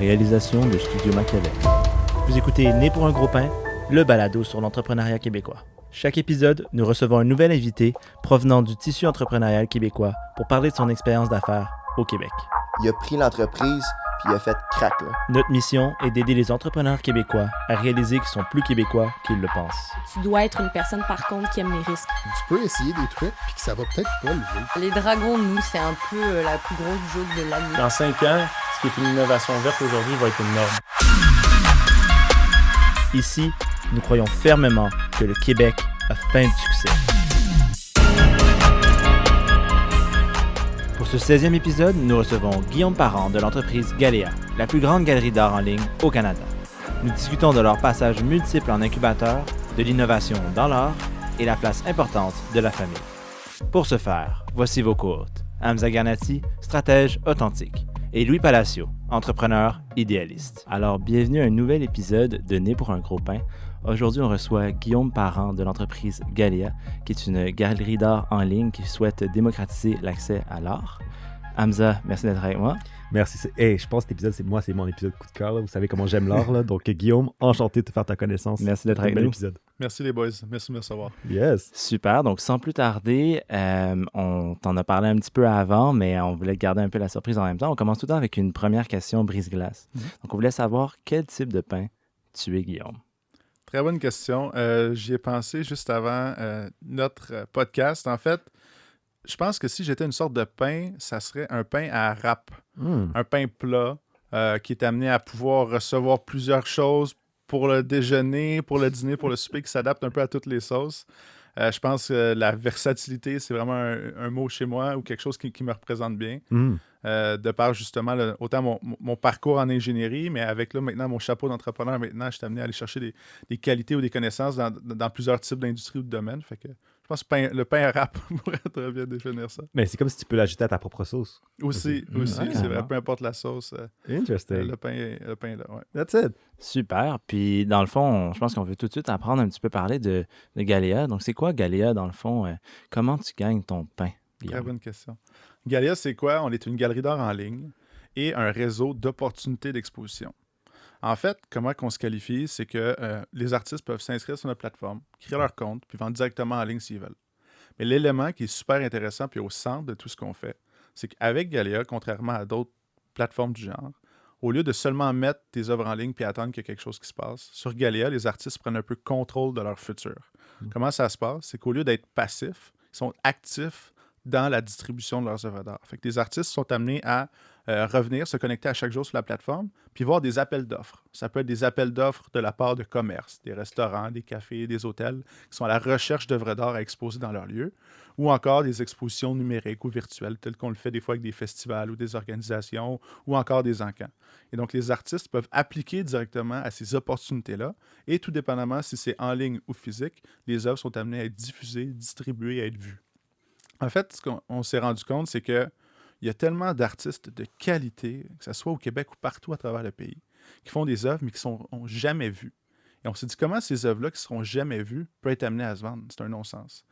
réalisation de Studio Machiavel. Vous écoutez Né pour un gros pain, le balado sur l'entrepreneuriat québécois. Chaque épisode, nous recevons un nouvel invité provenant du tissu entrepreneurial québécois pour parler de son expérience d'affaires au Québec. Il a pris l'entreprise, puis il a fait crack, là. Notre mission est d'aider les entrepreneurs québécois à réaliser qu'ils sont plus québécois qu'ils le pensent. Tu dois être une personne, par contre, qui aime les risques. Tu peux essayer des trucs, puis que ça va peut-être pas lever. Les dragons, nous, c'est un peu la plus grosse joke de l'année. Dans 5 ans, ce qui est une innovation verte aujourd'hui va être une norme. Ici, nous croyons fermement que le Québec a faim de succès. Pour ce 16e épisode, nous recevons Guillaume Parent de l'entreprise Galéa, la plus grande galerie d'art en ligne au Canada. Nous discutons de leur passage multiple en incubateur, de l'innovation dans l'art et la place importante de la famille. Pour ce faire, voici vos cohortes. Hamza Garnati, stratège authentique, et Louis Palacio, entrepreneur idéaliste. Alors, bienvenue à un nouvel épisode de Né pour un gros pain. Aujourd'hui, on reçoit Guillaume Parent de l'entreprise Galéa, qui est une galerie d'art en ligne qui souhaite démocratiser l'accès à l'art. Hamza, merci d'être avec moi. Merci. Hey, je pense que cet épisode, c'est mon épisode coup de cœur. Là. Vous savez comment j'aime l'art. Là. Donc, Guillaume, enchanté de te faire ta connaissance. Merci d'être avec nous. Épisode. Merci les boys, merci de me recevoir. Yes. Super. Donc, sans plus tarder, on t'en a parlé un petit peu avant, mais on voulait garder un peu la surprise en même temps. On commence tout le temps avec une première question brise-glace. Donc, on voulait savoir quel type de pain tu es, Guillaume. Très bonne question. J'y ai pensé juste avant notre podcast. En fait, je pense que si j'étais une sorte de pain, ça serait un pain à râpe. Un pain plat qui est amené à pouvoir recevoir plusieurs choses pour le déjeuner, pour le dîner, pour le souper, qui s'adapte un peu à toutes les sauces. Je pense que la versatilité, c'est vraiment un mot chez moi ou quelque chose qui me représente bien. De par justement autant mon parcours en ingénierie, mais avec là maintenant mon chapeau d'entrepreneur, maintenant je suis amené à aller chercher des qualités ou des connaissances dans plusieurs types d'industries ou de domaines. Fait que je pense que le pain à râpe pourrait très bien définir ça. Mais c'est comme si tu peux l'ajouter à ta propre sauce. Aussi, c'est vrai, peu importe la sauce. Interesting. Le pain est là, ouais. That's it. Super. Puis, dans le fond, je pense qu'on veut tout de suite apprendre un petit peu parler de Galéa. Donc, c'est quoi Galéa, dans le fond? Comment tu gagnes ton pain, Guillaume? Très bonne question. Galéa, c'est quoi? On est une galerie d'art en ligne et un réseau d'opportunités d'exposition. En fait, comment on se qualifie, c'est que les artistes peuvent s'inscrire sur notre plateforme, créer leur compte, puis vendre directement en ligne s'ils veulent. Mais l'élément qui est super intéressant puis au centre de tout ce qu'on fait, c'est qu'avec Galéa, contrairement à d'autres plateformes du genre, au lieu de seulement mettre tes œuvres en ligne puis attendre qu'il y ait quelque chose qui se passe, sur Galéa, les artistes prennent un peu contrôle de leur futur. Comment ça se passe? C'est qu'au lieu d'être passifs, ils sont actifs dans la distribution de leurs œuvres d'art. Fait que les artistes sont amenés à revenir, se connecter à chaque jour sur la plateforme, puis voir des appels d'offres. Ça peut être des appels d'offres de la part de commerces, des restaurants, des cafés, des hôtels, qui sont à la recherche d'œuvres d'art à exposer dans leur lieu, ou encore des expositions numériques ou virtuelles, telles qu'on le fait des fois avec des festivals ou des organisations, ou encore des encans. Et donc, les artistes peuvent appliquer directement à ces opportunités-là, et tout dépendamment si c'est en ligne ou physique, les œuvres sont amenées à être diffusées, distribuées, à être vues. En fait, ce qu'on s'est rendu compte, c'est qu'il y a tellement d'artistes de qualité, que ce soit au Québec ou partout à travers le pays, qui font des œuvres, mais qui ne sont jamais vues. Et on s'est dit, comment ces œuvres-là qui ne seront jamais vues peuvent être amenées à se vendre? C'est un non-sens.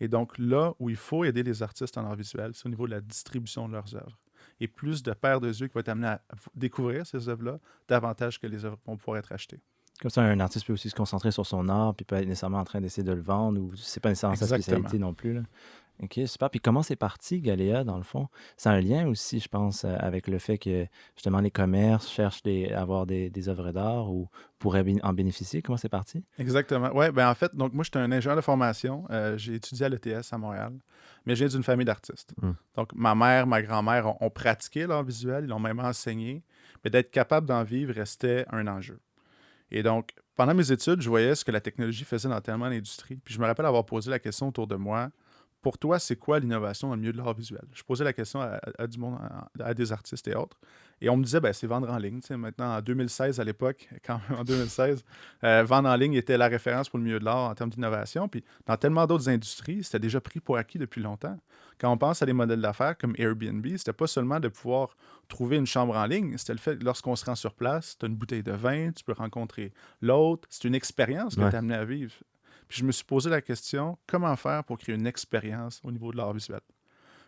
Et donc, là où il faut aider les artistes en art visuel, c'est au niveau de la distribution de leurs œuvres. Et plus de paires de yeux qui vont être amenés à découvrir ces œuvres-là, davantage que les œuvres vont pouvoir être achetées. Comme ça, un artiste peut aussi se concentrer sur son art, puis pas être nécessairement en train d'essayer de le vendre, ou c'est pas nécessairement sa spécialité non plus, là. OK, super. Puis comment c'est parti, Galéa, dans le fond? C'est un lien aussi, je pense, avec le fait que, justement, les commerces cherchent à avoir des œuvres d'art ou pourraient en bénéficier. Comment c'est parti? Exactement. Oui, ben en fait, donc moi, j'étais un ingénieur de formation. J'ai étudié à l'ETS à Montréal, mais je viens d'une famille d'artistes. Donc, ma mère, ma grand-mère ont pratiqué l'art visuel, ils l'ont même enseigné, mais d'être capable d'en vivre restait un enjeu. Et donc, pendant mes études, je voyais ce que la technologie faisait dans tellement d'industries. Puis je me rappelle avoir posé la question autour de moi, pour toi, c'est quoi l'innovation dans le milieu de l'art visuel? Je posais la question à du monde, à des artistes et autres. Et on me disait, c'est vendre en ligne. Maintenant, en 2016, à l'époque, en 2016, vendre en ligne était la référence pour le milieu de l'art en termes d'innovation. Puis dans tellement d'autres industries, c'était déjà pris pour acquis depuis longtemps. Quand on pense à des modèles d'affaires comme Airbnb, c'était pas seulement de pouvoir trouver une chambre en ligne, c'était le fait que lorsqu'on se rend sur place, tu as une bouteille de vin, tu peux rencontrer l'autre. C'est une expérience que tu es amené à vivre. Puis je me suis posé la question, comment faire pour créer une expérience au niveau de l'art visuel?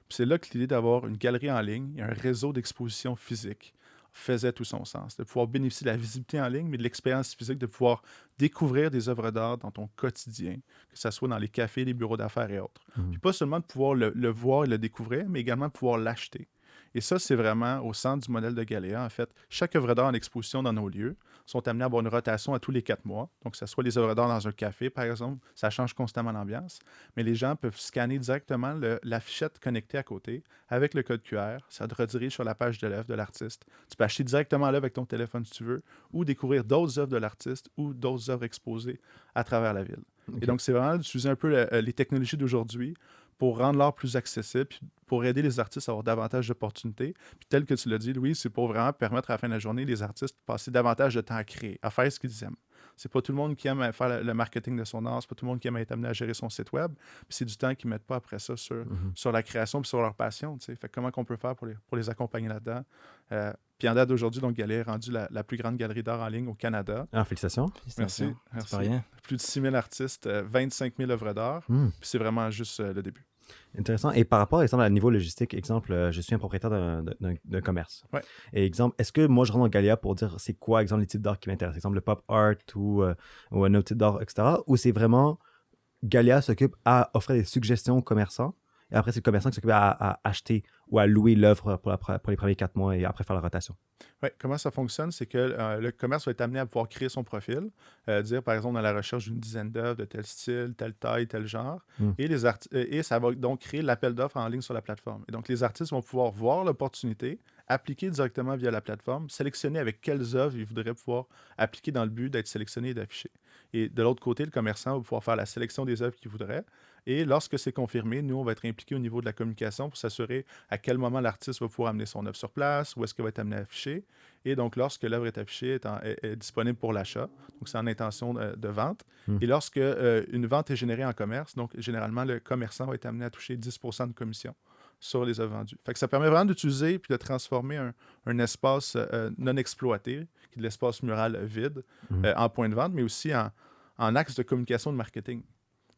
Puis c'est là que l'idée d'avoir une galerie en ligne et un réseau d'expositions physiques faisait tout son sens. De pouvoir bénéficier de la visibilité en ligne, mais de l'expérience physique, de pouvoir découvrir des œuvres d'art dans ton quotidien, que ce soit dans les cafés, les bureaux d'affaires et autres. Puis pas seulement de pouvoir le voir et le découvrir, mais également de pouvoir l'acheter. Et ça, c'est vraiment au centre du modèle de Galéa. En fait, chaque œuvre d'art en exposition dans nos lieux sont amenés à avoir une rotation à tous les 4 mois. Donc, que ce soit les œuvres d'art dans un café, par exemple, ça change constamment l'ambiance. Mais les gens peuvent scanner directement l'affichette connectée à côté avec le code QR. Ça te redirige sur la page de l'œuvre de l'artiste. Tu peux acheter directement l'œuvre avec ton téléphone si tu veux, ou découvrir d'autres œuvres de l'artiste ou d'autres œuvres exposées à travers la ville. Et donc, c'est vraiment d'utiliser un peu les technologies d'aujourd'hui pour rendre l'art plus accessible, puis pour aider les artistes à avoir davantage d'opportunités. Puis tel que tu l'as dit, Louis, c'est pour vraiment permettre à la fin de la journée les artistes de passer davantage de temps à créer, à faire ce qu'ils aiment. C'est pas tout le monde qui aime faire le marketing de son art, c'est pas tout le monde qui aime être amené à gérer son site web, puis c'est du temps qu'ils ne mettent pas après ça sur la création puis sur leur passion. T'sais. Fait que comment qu'on peut faire pour les accompagner là-dedans? Puis en date d'aujourd'hui, donc Galéa est rendue la plus grande galerie d'art en ligne au Canada. Ah, félicitations. Merci. C'est pas rien. Plus de 6 000 artistes, 25 000 œuvres d'art, puis c'est vraiment juste le début. Intéressant. Et par rapport, exemple, à niveau logistique, exemple, je suis un propriétaire d'un commerce. Ouais. Et exemple, est-ce que moi, je rentre dans Galéa pour dire c'est quoi, exemple, les types d'art qui m'intéressent? Exemple, le pop art ou un autre type d'art, etc. Ou c'est vraiment Galéa s'occupe à offrir des suggestions aux commerçants et après, c'est le commerçant qui s'occupe à acheter ou à louer l'œuvre pour les premiers 4 mois et après faire la rotation? Oui, comment ça fonctionne, c'est que le commerce va être amené à pouvoir créer son profil, dire par exemple dans la recherche d'une dizaine d'œuvres de tel style, telle taille, tel genre, et ça va donc créer l'appel d'offres en ligne sur la plateforme. Et donc les artistes vont pouvoir voir l'opportunité, appliquer directement via la plateforme, sélectionner avec quelles œuvres ils voudraient pouvoir appliquer dans le but d'être sélectionnés et d'afficher. Et de l'autre côté, le commerçant va pouvoir faire la sélection des œuvres qu'il voudrait. Et lorsque c'est confirmé, nous, on va être impliqués au niveau de la communication pour s'assurer à quel moment l'artiste va pouvoir amener son œuvre sur place, où est-ce qu'elle va être amenée à afficher. Et donc, lorsque l'œuvre est affichée, est disponible pour l'achat, donc c'est en intention de vente. Et lorsque une vente est générée en commerce, donc généralement, le commerçant va être amené à toucher 10% de commission sur les œuvres vendues. Fait que ça permet vraiment d'utiliser puis de transformer un espace non exploité, qui est de l'espace mural vide, en point de vente, mais aussi en axe de communication de marketing.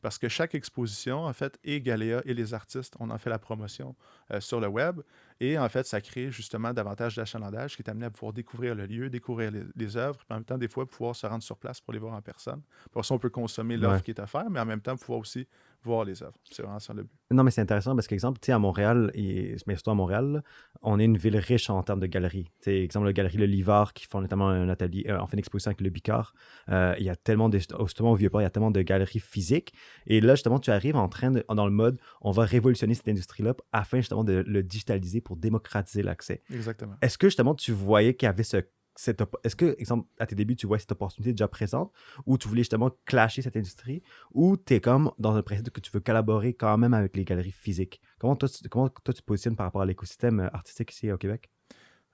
Parce que chaque exposition, en fait, et Galéa et les artistes, on en fait la promotion sur le web. Et en fait, ça crée justement davantage d'achalandage qui est amené à pouvoir découvrir le lieu, découvrir les œuvres, puis en même temps, des fois, pouvoir se rendre sur place pour les voir en personne. Pour ça, on peut consommer l'offre qui est offerte, mais en même temps, pouvoir aussi voir les œuvres. C'est vraiment ça le but. Non, mais c'est intéressant parce qu'exemple, tu sais, à Montréal, mais surtout à Montréal, là, on est une ville riche en termes de galeries. Tu sais, exemple, la galerie Le Livard qui font notamment un atelier, on fait une exposition avec Le Bicard. Il y a tellement justement au Vieux-Port, il y a tellement de galeries physiques. Et là, justement, tu arrives dans le mode, on va révolutionner cette industrie-là afin justement de le digitaliser pour démocratiser l'accès. Exactement. Est-ce que justement, tu voyais qu'il y avait est-ce que, exemple, à tes débuts, tu vois cette opportunité déjà présente ou tu voulais justement clasher cette industrie ou tu es comme dans un principe que tu veux collaborer quand même avec les galeries physiques? Comment toi, tu te positionnes par rapport à l'écosystème artistique ici au Québec?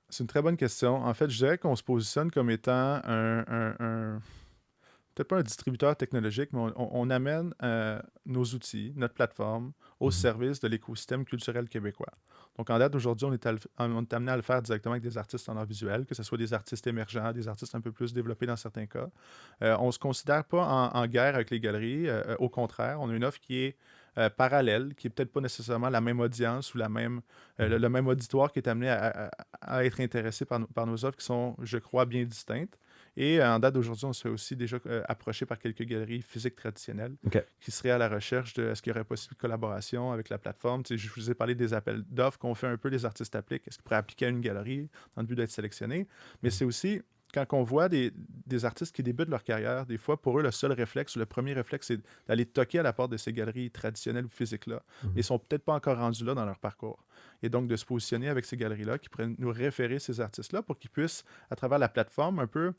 C'est une très bonne question. En fait, je dirais qu'on se positionne comme étant peut-être pas un distributeur technologique, mais on amène nos outils, notre plateforme, au service de l'écosystème culturel québécois. Donc, en date d'aujourd'hui, on est amené à le faire directement avec des artistes en art visuel, que ce soit des artistes émergents, des artistes un peu plus développés dans certains cas. On ne se considère pas en guerre avec les galeries. Au contraire, on a une offre qui est parallèle, qui n'est peut-être pas nécessairement la même audience ou le même auditoire qui est amené à être intéressé par nos offres qui sont, je crois, bien distinctes. Et en date d'aujourd'hui, on se fait aussi déjà approcher par quelques galeries physiques traditionnelles qui seraient à la recherche de est-ce qu'il y aurait possible de collaboration avec la plateforme. Tu sais, je vous ai parlé des appels d'offres qu'on fait un peu, les artistes appliquent. Est-ce qu'ils pourraient appliquer à une galerie dans le but d'être sélectionnés? Mais c'est aussi, quand on voit des artistes qui débutent leur carrière, des fois, pour eux, le seul réflexe ou le premier réflexe, c'est d'aller toquer à la porte de ces galeries traditionnelles ou physiques-là. Ils ne sont peut-être pas encore rendus là dans leur parcours. Et donc, de se positionner avec ces galeries-là qui pourraient nous référer ces artistes-là pour qu'ils puissent, à travers la plateforme, un peu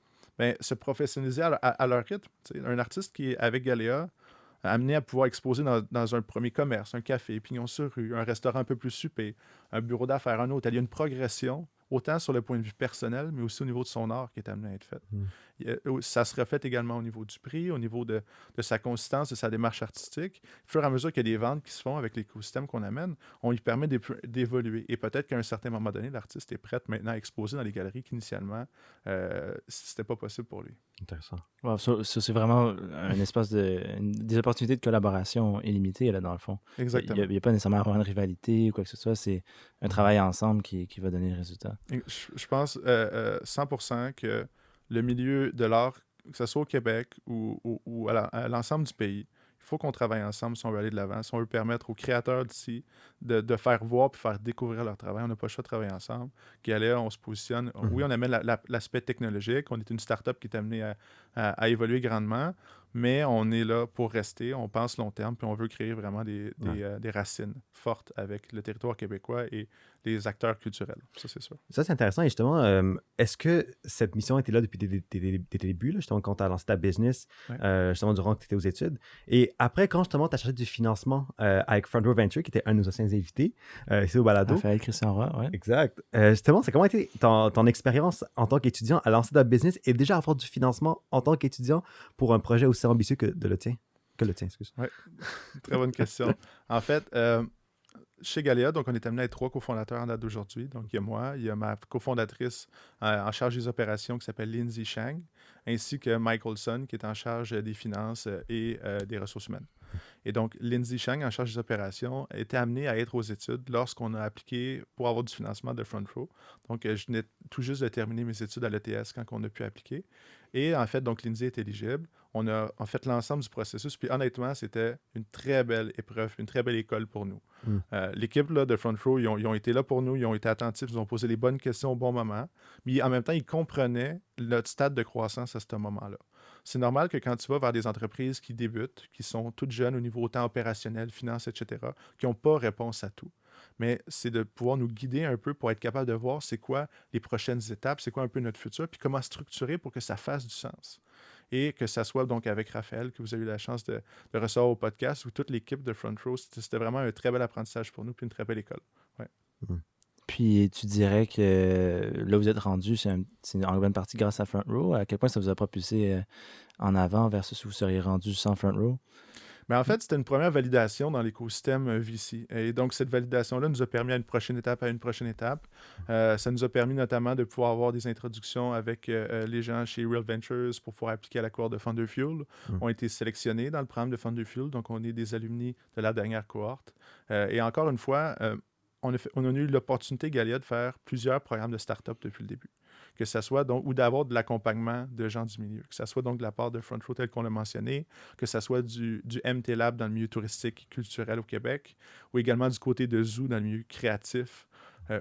se professionnaliser à leur rythme. T'sais, un artiste qui est avec Galéa, amené à pouvoir exposer dans un premier commerce, un café, pignon sur rue, un restaurant un peu plus soupé, un bureau d'affaires, un hôtel. Il y a une progression, autant sur le point de vue personnel, mais aussi au niveau de son art qui est amené à être fait. Ça se reflète également au niveau du prix, au niveau de sa consistance, de sa démarche artistique. Au fur et à mesure qu'il y a des ventes qui se font avec l'écosystème qu'on amène, on lui permet d'évoluer. Et peut-être qu'à un certain moment donné, l'artiste est prêt maintenant à exposer dans les galeries qu'initialement, c'était pas possible pour lui. Intéressant. Wow, ça, c'est vraiment un espace des opportunités de collaboration illimitées, là, dans le fond. Exactement. Il n'y a pas nécessairement à avoir une rivalité ou quoi que ce soit. C'est un travail ensemble qui va donner le résultat. Et je pense 100% que le milieu de l'art, que ce soit au Québec ou à l'ensemble du pays, il faut qu'on travaille ensemble si on veut aller de l'avant, si on veut permettre aux créateurs d'ici de faire voir et faire découvrir leur travail. On n'a pas le choix de travailler ensemble. Galéa, on se positionne. Oui, on amène l'aspect technologique. On est une start-up qui est amenée à évoluer grandement, mais on est là pour rester. On pense long terme, puis on veut créer vraiment des racines fortes avec le territoire québécois et les acteurs culturels. Ça, c'est sûr. Ça, c'est intéressant. Et justement, est-ce que cette mission était là depuis tes débuts, là, justement, quand tu as lancé ta business, justement, durant que tu étais aux études? Et après, quand justement, tu as cherché du financement avec Front Row Venture, qui était un de nos anciens invités, ici au balado. Raphaël Christian Roy, oui. Exact. Justement, c'est comment a été ton expérience en tant qu'étudiant à lancer ta business et déjà avoir du financement en tant qu'étudiant pour un projet aussi ambitieux que le tien? Excuse. Oui, très bonne question. En fait, chez Galéa, donc on est amené à être 3 cofondateurs en date d'aujourd'hui. Donc, il y a moi, il y a ma cofondatrice en charge des opérations qui s'appelle Lindsay Chang, ainsi que Mike Olson, qui est en charge des finances et des ressources humaines. Et donc, Lindsay Chang, en charge des opérations, était amenée à être aux études lorsqu'on a appliqué pour avoir du financement de Front Row. Donc, je venais tout juste de terminer mes études à l'ETS quand on a pu appliquer. Et en fait, donc, Lindsay est éligible. On a en fait l'ensemble du processus. Puis honnêtement, c'était une très belle épreuve, une très belle école pour nous. L'équipe là, de Front Row, ils ont été là pour nous, ils ont été attentifs, ils nous ont posé les bonnes questions au bon moment. Mais en même temps, ils comprenaient notre stade de croissance à ce moment-là. C'est normal que quand tu vas vers des entreprises qui débutent, qui sont toutes jeunes au niveau autant opérationnel, finance, etc., qui n'ont pas réponse à tout. Mais c'est de pouvoir nous guider un peu pour être capable de voir c'est quoi les prochaines étapes, c'est quoi un peu notre futur, puis comment structurer pour que ça fasse du sens. Et que ça soit donc avec Raphaël, que vous avez eu la chance de recevoir au podcast, ou toute l'équipe de Front Row, c'était vraiment un très bel apprentissage pour nous, puis une très belle école. Ouais. Puis tu dirais que là où vous êtes rendu, c'est en bonne partie grâce à Front Row. À quel point ça vous a propulsé en avant versus où vous seriez rendu sans Front Row? Mais en fait, c'était une première validation dans l'écosystème VC. Et donc, cette validation-là nous a permis à une prochaine étape. Ça nous a permis notamment de pouvoir avoir des introductions avec les gens chez Real Ventures pour pouvoir appliquer à la cohorte de Thunder Fuel. On a été sélectionnés dans le programme de Thunder Fuel, donc on est des alumni de la dernière cohorte. Et encore une fois, on a eu l'opportunité, Galéa, de faire plusieurs programmes de start-up depuis le début. Que ce soit donc, ou d'avoir de l'accompagnement de gens du milieu, que ce soit donc de la part de Front Row tel qu'on l'a mentionné, que ce soit du MT Lab dans le milieu touristique et culturel au Québec, ou également du côté de Zoo dans le milieu créatif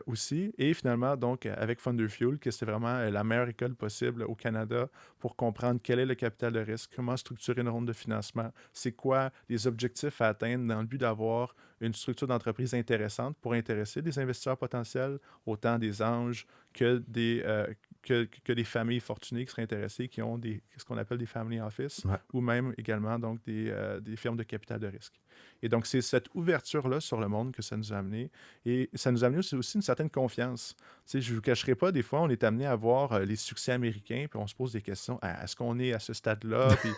aussi. Et finalement, donc, avec Thunder Fuel, que c'est vraiment la meilleure école possible au Canada pour comprendre quel est le capital de risque, comment structurer une ronde de financement, c'est quoi les objectifs à atteindre dans le but d'avoir une structure d'entreprise intéressante pour intéresser des investisseurs potentiels, autant des anges que des familles fortunées qui seraient intéressées, qui ont ce qu'on appelle des family office, ou même également donc des firmes de capital de risque. Et donc, c'est cette ouverture-là sur le monde que ça nous a amené. Et ça nous a amené aussi une certaine confiance. Tu sais, je ne vous cacherai pas, des fois, on est amené à voir les succès américains, puis on se pose des questions. Est-ce qu'on est à ce stade-là? Puis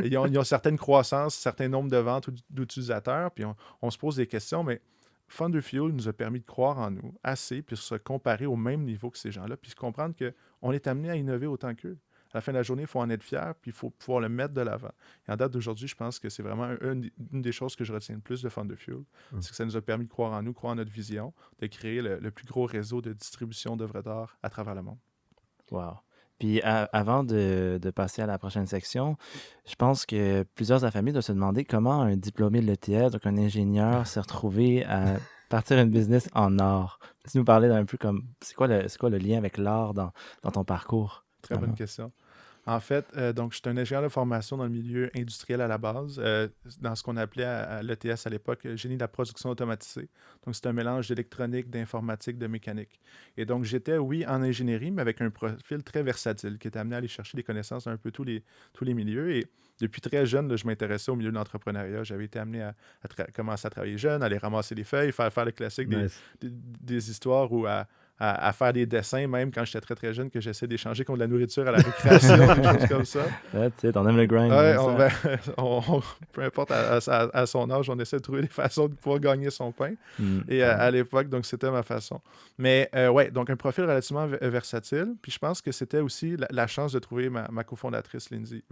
ils ont certaines croissances, certains nombres de ventes ou d'utilisateurs, puis on se pose des questions, mais Thunder Fuel nous a permis de croire en nous assez, puis se comparer au même niveau que ces gens-là, puis se comprendre qu'on est amené à innover autant qu'eux. À la fin de la journée, il faut en être fier, puis il faut pouvoir le mettre de l'avant. Et en date d'aujourd'hui, je pense que c'est vraiment une des choses que je retiens le plus de Thunder Fuel. C'est que ça nous a permis de croire en nous, croire en notre vision, de créer le plus gros réseau de distribution d'œuvres d'art à travers le monde. Wow. Puis avant de passer à la prochaine section, je pense que plusieurs de la famille doivent se demander comment un diplômé de l'ETS, donc un ingénieur, s'est retrouvé à partir une business en art. Peux-tu nous parler d'un peu comme, c'est quoi le lien avec l'art dans ton parcours? Très bonne question. En fait, donc, je suis un ingénieur de formation dans le milieu industriel à la base, dans ce qu'on appelait à l'ETS à l'époque, génie de la production automatisée. Donc, c'est un mélange d'électronique, d'informatique, de mécanique. Et donc, j'étais, oui, en ingénierie, mais avec un profil très versatile qui était amené à aller chercher des connaissances dans un peu tous les milieux. Et depuis très jeune, là, je m'intéressais au milieu de l'entrepreneuriat. J'avais été amené à commencer à travailler jeune, à aller ramasser les feuilles, faire le classique des histoires ou à à faire des dessins, même quand j'étais très très jeune, que j'essaie d'échanger contre de la nourriture à la récréation, des choses comme ça. That's it, on aime le grind. Ouais, ça. peu importe à son âge, on essaie de trouver des façons de pouvoir gagner son pain. Et à l'époque, donc c'était ma façon. Mais ouais, donc un profil relativement versatile. Puis je pense que c'était aussi la chance de trouver ma cofondatrice, Lindsay.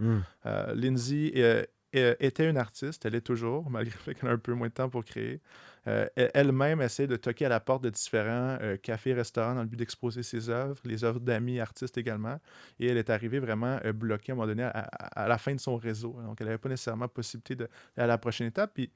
Lindsay était une artiste, elle est toujours, malgré le fait qu'elle a un peu moins de temps pour créer. Elle-même essaie de toquer à la porte de différents cafés, restaurants dans le but d'exposer ses œuvres, les œuvres d'amis artistes également. Et elle est arrivée vraiment bloquée à un moment donné à la fin de son réseau. Donc, elle n'avait pas nécessairement possibilité d'aller à la prochaine étape. Puis,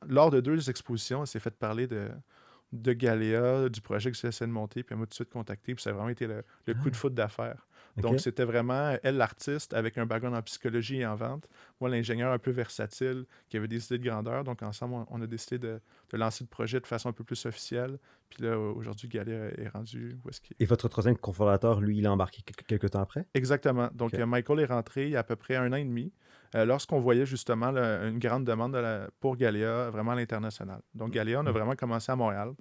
lors de 2 expositions, elle s'est fait parler de Galéa, du projet que j'essaie de monter, puis elle m'a tout de suite contacté, puis ça a vraiment été le coup de foudre d'affaires. Donc, c'était vraiment elle, l'artiste, avec un background en psychologie et en vente. Moi, l'ingénieur un peu versatile, qui avait des idées de grandeur. Donc, ensemble, on a décidé de lancer le projet de façon un peu plus officielle. Puis là, aujourd'hui, Galéa est rendu où est-ce qu'il est. Et votre troisième cofondateur, lui, il a embarqué quelques temps après? Exactement. Donc, Michael est rentré il y a à peu près 1 an et demi, lorsqu'on voyait justement une grande demande pour Galéa, vraiment à l'international. Donc, Galéa, on a vraiment commencé à Montréal.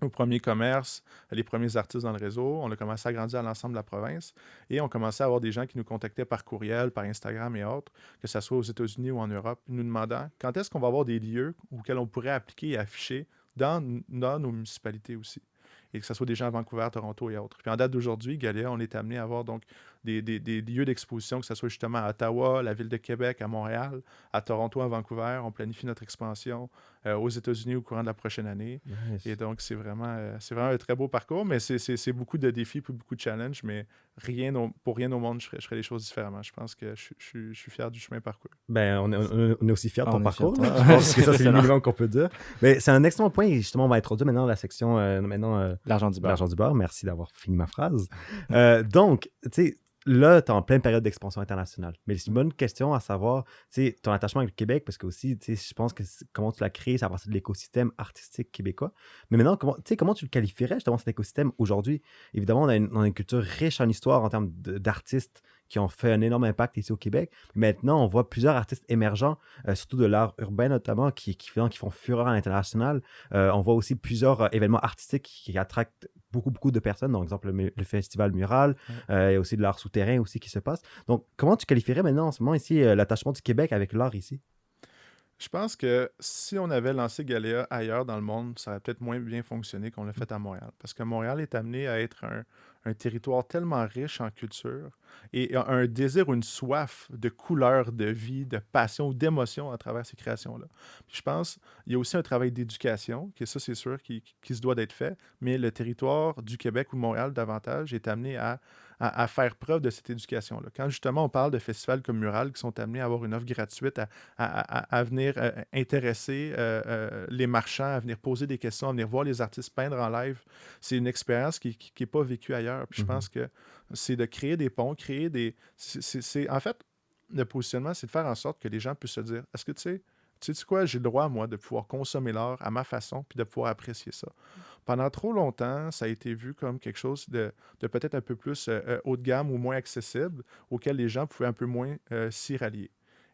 Au premier commerce, les premiers artistes dans le réseau. On a commencé à grandir à l'ensemble de la province et on commençait à avoir des gens qui nous contactaient par courriel, par Instagram et autres, que ce soit aux États-Unis ou en Europe, nous demandant quand est-ce qu'on va avoir des lieux auxquels on pourrait appliquer et afficher dans nos municipalités aussi. Et que ce soit des gens à Vancouver, Toronto et autres. Puis en date d'aujourd'hui, Galéa, on est amené à avoir donc des lieux d'exposition, que ce soit justement à Ottawa, la ville de Québec, à Montréal, à Toronto, à Vancouver. On planifie notre expansion aux États-Unis au courant de la prochaine année. Nice. Et donc, c'est vraiment un très beau parcours, mais c'est beaucoup de défis, puis beaucoup de challenges, mais pour rien au monde, je ferais les choses différemment. Je pense que je suis fier du chemin parcouru. Ben, on est aussi fiers de ton On est parcours. fiers de là. toi. Je pense que ça, c'est le Excellent. minimum qu'on peut dire. Mais c'est un excellent point. Et justement, on va introduire maintenant la section L'argent du beurre. l'argent du beurre. Merci d'avoir fini ma phrase. Donc, tu sais, là, tu es en pleine période d'expansion internationale. Mais c'est une bonne question à savoir, tu sais, ton attachement avec le Québec, parce que aussi, tu sais, je pense que comment tu l'as créé, c'est à partir de l'écosystème artistique québécois. Mais maintenant, comment tu le qualifierais, justement, cet écosystème aujourd'hui? Évidemment, on a une culture riche en histoire en termes d'artistes qui ont fait un énorme impact ici au Québec. Maintenant, on voit plusieurs artistes émergents, surtout de l'art urbain notamment, qui font fureur à l'international. On voit aussi plusieurs événements artistiques qui attractent beaucoup de personnes. Donc, par exemple, le festival Mural, il y a aussi de l'art souterrain aussi qui se passe. Donc, comment tu qualifierais maintenant en ce moment ici l'attachement du Québec avec l'art ici? Je pense que si on avait lancé Galéa ailleurs dans le monde, ça aurait peut-être moins bien fonctionné qu'on l'a fait à Montréal. Parce que Montréal est amené à être un territoire tellement riche en culture et un désir, une soif de couleurs, de vie, de passion, d'émotion à travers ces créations-là. Puis je pense qu'il y a aussi un travail d'éducation, que ça, c'est sûr, qui se doit d'être fait, mais le territoire du Québec ou de Montréal, davantage, est amené à faire preuve de cette éducation-là. Quand justement on parle de festivals comme Mural qui sont amenés à avoir une offre gratuite, à venir intéresser les marchands, à venir poser des questions, à venir voir les artistes peindre en live, c'est une expérience qui n'est pas vécue ailleurs. Puis je pense que c'est de créer des ponts, en fait, le positionnement, c'est de faire en sorte que les gens puissent se dire, est-ce que tu sais quoi, j'ai le droit, moi, de pouvoir consommer l'art à ma façon puis de pouvoir apprécier ça. Pendant trop longtemps, ça a été vu comme quelque chose de peut-être un peu plus haut de gamme ou moins accessible, auquel les gens pouvaient un peu moins s'y rallier.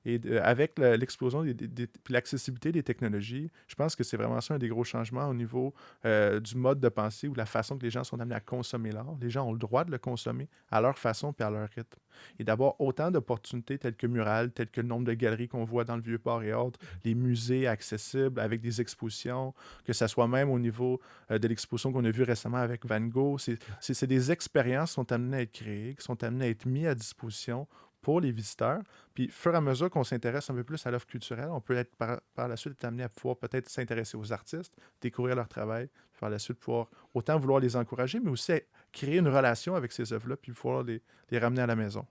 Et avec l'explosion puis l'accessibilité des technologies, je pense que c'est vraiment ça un des gros changements au niveau du mode de pensée ou la façon que les gens sont amenés à consommer l'art. Les gens ont le droit de le consommer à leur façon puis à leur rythme. Et d'avoir autant d'opportunités telles que Mural, telles que le nombre de galeries qu'on voit dans le Vieux-Port et autres, les musées accessibles avec des expositions, que ce soit même au niveau de l'exposition qu'on a vue récemment avec Van Gogh. C'est des expériences qui sont amenées à être créées, qui sont amenées à être mises à disposition pour les visiteurs. Puis, au fur et à mesure qu'on s'intéresse un peu plus à l'offre culturelle, on peut être par la suite être amené à pouvoir peut-être s'intéresser aux artistes, découvrir leur travail, puis par la suite pouvoir autant vouloir les encourager, mais aussi créer une relation avec ces œuvres-là, puis pouvoir les ramener à la maison.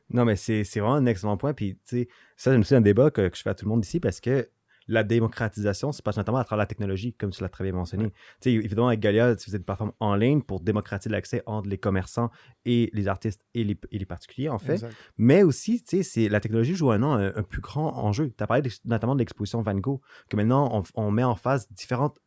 Non, mais c'est vraiment un excellent point. Puis, tu sais, ça, c'est un débat que je fais à tout le monde ici parce que la démocratisation se passe notamment à travers la technologie, comme tu l'as très bien mentionné. Tu sais, évidemment, avec Galéa, tu faisais une plateforme en ligne pour démocratiser l'accès entre les commerçants et les artistes et les particuliers, en fait. Exact. Mais aussi, tu sais, la technologie joue un plus grand enjeu. Tu as parlé notamment de l'exposition Van Gogh, que maintenant, on met en face différentes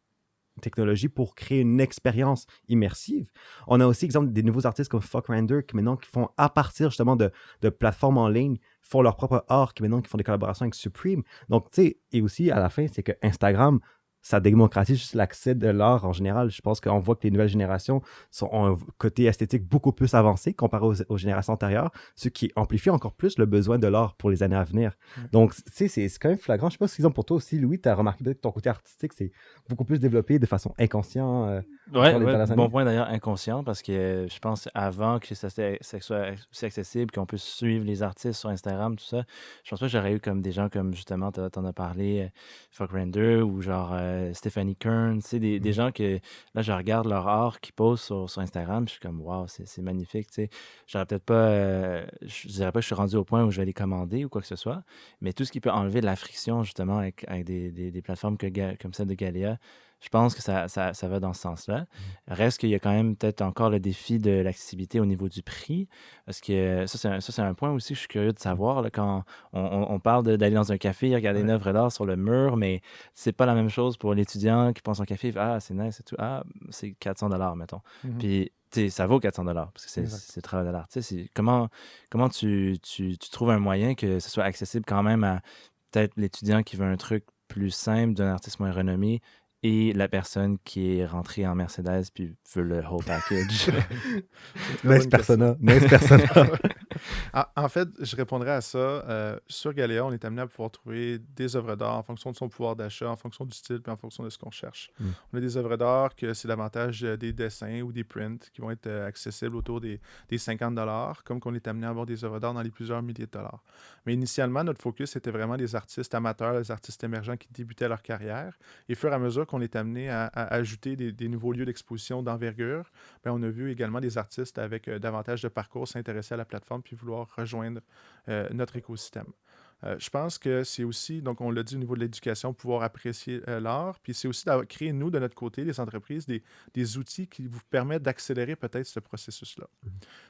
technologies pour créer une expérience immersive. On a aussi, exemple, des nouveaux artistes comme Fuck Render qui maintenant qui font, à partir justement de plateformes en ligne, font leur propre art, qui font des collaborations avec Supreme. Donc, tu sais, et aussi, à la fin, c'est que Instagram ça démocratise juste l'accès de l'art en général. Je pense qu'on voit que les nouvelles générations ont un côté esthétique beaucoup plus avancé comparé aux générations antérieures, ce qui amplifie encore plus le besoin de l'art pour les années à venir. Donc, tu sais, c'est quand même flagrant. Je sais pas si, exemple, pour toi aussi, Louis, tu as remarqué peut-être que ton côté artistique, c'est beaucoup plus développé de façon inconsciente. Ouais, les dernières bon années. point d'ailleurs, inconscient, parce que je pense avant que ça soit aussi accessible, qu'on puisse suivre les artistes sur Instagram, tout ça, je pense pas que j'aurais eu comme des gens comme justement, t'en as parlé, Fuck Render ou genre Stephanie Kern, tu sais, des gens que là, je regarde leur art qu'ils posent sur Instagram, je suis comme, waouh, c'est magnifique, tu sais. J'aurais peut-être pas, je dirais pas que je suis rendu au point où je vais les commander ou quoi que ce soit, mais tout ce qui peut enlever de la friction justement avec des plateformes comme celle de Galia, je pense que ça va dans ce sens-là. Reste qu'il y a quand même peut-être encore le défi de l'accessibilité au niveau du prix, parce que ça, c'est un point aussi que je suis curieux de savoir, là, quand on parle d'aller dans un café et regarder une œuvre d'art sur le mur, mais c'est pas la même chose pour l'étudiant qui pense au café, ah, c'est nice et tout, ah, c'est 400 $ mettons. Puis, tu sais, ça vaut 400 $, parce que c'est le travail de l'art. Tu sais, comment tu trouves un moyen que ce soit accessible quand même à peut-être l'étudiant qui veut un truc plus simple d'un artiste moins renommé, et la personne qui est rentrée en Mercedes puis veut le whole package. Nice persona. En fait, je répondrais à ça. Sur Galéa, on est amené à pouvoir trouver des œuvres d'art en fonction de son pouvoir d'achat, en fonction du style, puis en fonction de ce qu'on cherche. On a des œuvres d'art que c'est davantage des dessins ou des prints qui vont être accessibles autour des 50 $, comme qu'on est amené à avoir des œuvres d'art dans les plusieurs milliers de dollars. Mais initialement, notre focus était vraiment les artistes amateurs, les artistes émergents qui débutaient leur carrière. Et au fur et à mesure qu'on est amené à ajouter des nouveaux lieux d'exposition d'envergure, bien, on a vu également des artistes avec davantage de parcours s'intéresser à la plateforme puis vouloir rejoindre notre écosystème. Je pense que c'est aussi, donc on l'a dit au niveau de l'éducation, pouvoir apprécier l'art, puis c'est aussi d'avoir créé, nous, de notre côté, les entreprises, des outils qui vous permettent d'accélérer peut-être ce processus-là.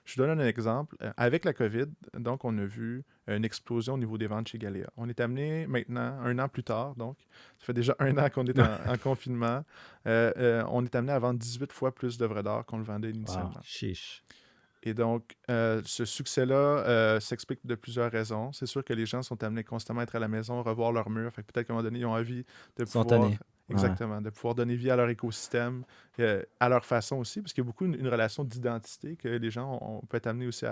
Je vous donne un exemple. Avec la COVID, donc, on a vu une explosion au niveau des ventes chez Galéa. On est amené maintenant, 1 an plus tard, donc, ça fait déjà 1 an qu'on est en confinement, on est amené à vendre 18 fois plus d'œuvres d'art qu'on le vendait initialement. Wow. Chiche. Et donc, ce succès-là s'explique de plusieurs raisons. C'est sûr que les gens sont amenés constamment à être à la maison, revoir leurs murs. Fait que peut-être qu'à un moment donné, ils ont envie de pouvoir... Exactement, de pouvoir donner vie à leur écosystème, à leur façon aussi, parce qu'il y a beaucoup une relation d'identité que les gens on peut être amenés aussi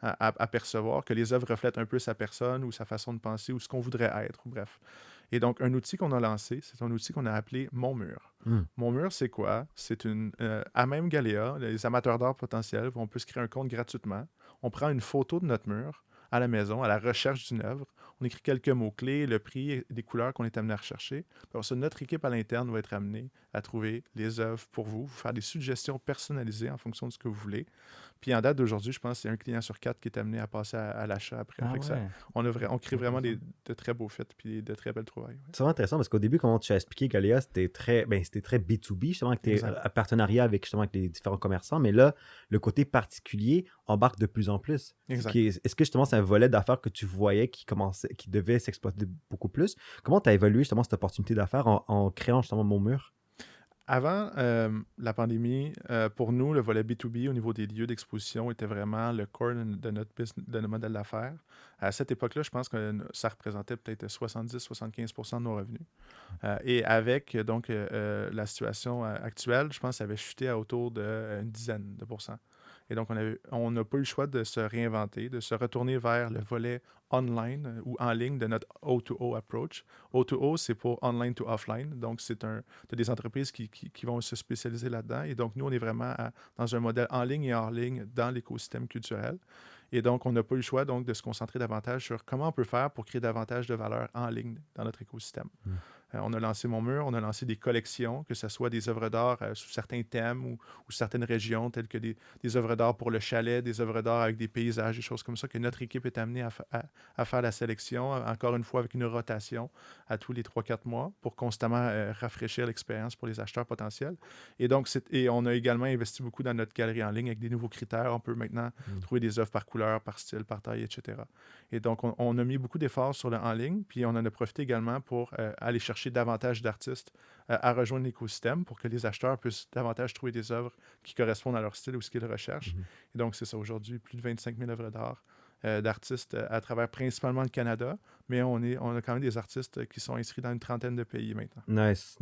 à percevoir, que les œuvres reflètent un peu sa personne ou sa façon de penser ou ce qu'on voudrait être, ou bref. Et donc, un outil qu'on a lancé, c'est un outil qu'on a appelé Mon Mur. Mon Mur, c'est quoi? C'est à même Galéa, les amateurs d'art potentiels, on peut se créer un compte gratuitement. On prend une photo de notre mur à la maison, à la recherche d'une œuvre. On écrit quelques mots-clés, le prix, des couleurs qu'on est amené à rechercher. Puis ça, notre équipe à l'interne va être amenée à trouver les œuvres pour vous faire des suggestions personnalisées en fonction de ce que vous voulez. Puis en date d'aujourd'hui, je pense que c'est 1 client sur 4 qui est amené à passer à l'achat après. Ah, ça, on crée vraiment de très beaux fits puis de très belles trouvailles. Ouais. C'est vraiment intéressant parce qu'au début, comment tu as expliqué, Galéa, c'était très B2B, justement, avec tes partenariats avec les différents commerçants. Mais là, le côté particulier embarque de plus en plus. Exact. Est-ce que justement, c'est un volet d'affaires que tu voyais qui devait s'exploiter beaucoup plus? Comment tu as évalué justement cette opportunité d'affaires en créant justement Mon Mur? Avant la pandémie, pour nous, le volet B2B au niveau des lieux d'exposition était vraiment le core de notre modèle d'affaires. À cette époque-là, je pense que ça représentait peut-être 70-75% de nos revenus. Et avec donc la situation actuelle, je pense que ça avait chuté à autour d'une dizaine de pourcents. Et donc, on n'a pas eu le choix de se réinventer, de se retourner vers le volet online ou en ligne de notre O2O approach. O2O, c'est pour online to offline. Donc, c'est des entreprises qui vont se spécialiser là-dedans. Et donc, nous, on est vraiment dans un modèle en ligne et hors ligne dans l'écosystème culturel. Et donc, on n'a pas eu le choix donc, de se concentrer davantage sur comment on peut faire pour créer davantage de valeur en ligne dans notre écosystème. On a lancé Mon Mur, on a lancé des collections, que ce soit des œuvres d'art sous certains thèmes ou certaines régions, telles que des œuvres d'art pour le chalet, des œuvres d'art avec des paysages, des choses comme ça, que notre équipe est amenée à faire la sélection, encore une fois avec une rotation à tous les 3-4 mois pour constamment rafraîchir l'expérience pour les acheteurs potentiels. Et donc, on a également investi beaucoup dans notre galerie en ligne avec des nouveaux critères. On peut maintenant trouver des œuvres par couleur, par style, par taille, etc. Et donc, on a mis beaucoup d'efforts sur le en ligne, puis on en a profité également pour aller chercher davantage d'artistes à rejoindre l'écosystème pour que les acheteurs puissent davantage trouver des œuvres qui correspondent à leur style ou ce qu'ils recherchent. Et donc, c'est ça aujourd'hui, plus de 25 000 œuvres d'art d'artistes à travers principalement le Canada, mais on a quand même des artistes qui sont inscrits dans une trentaine de pays maintenant. Nice.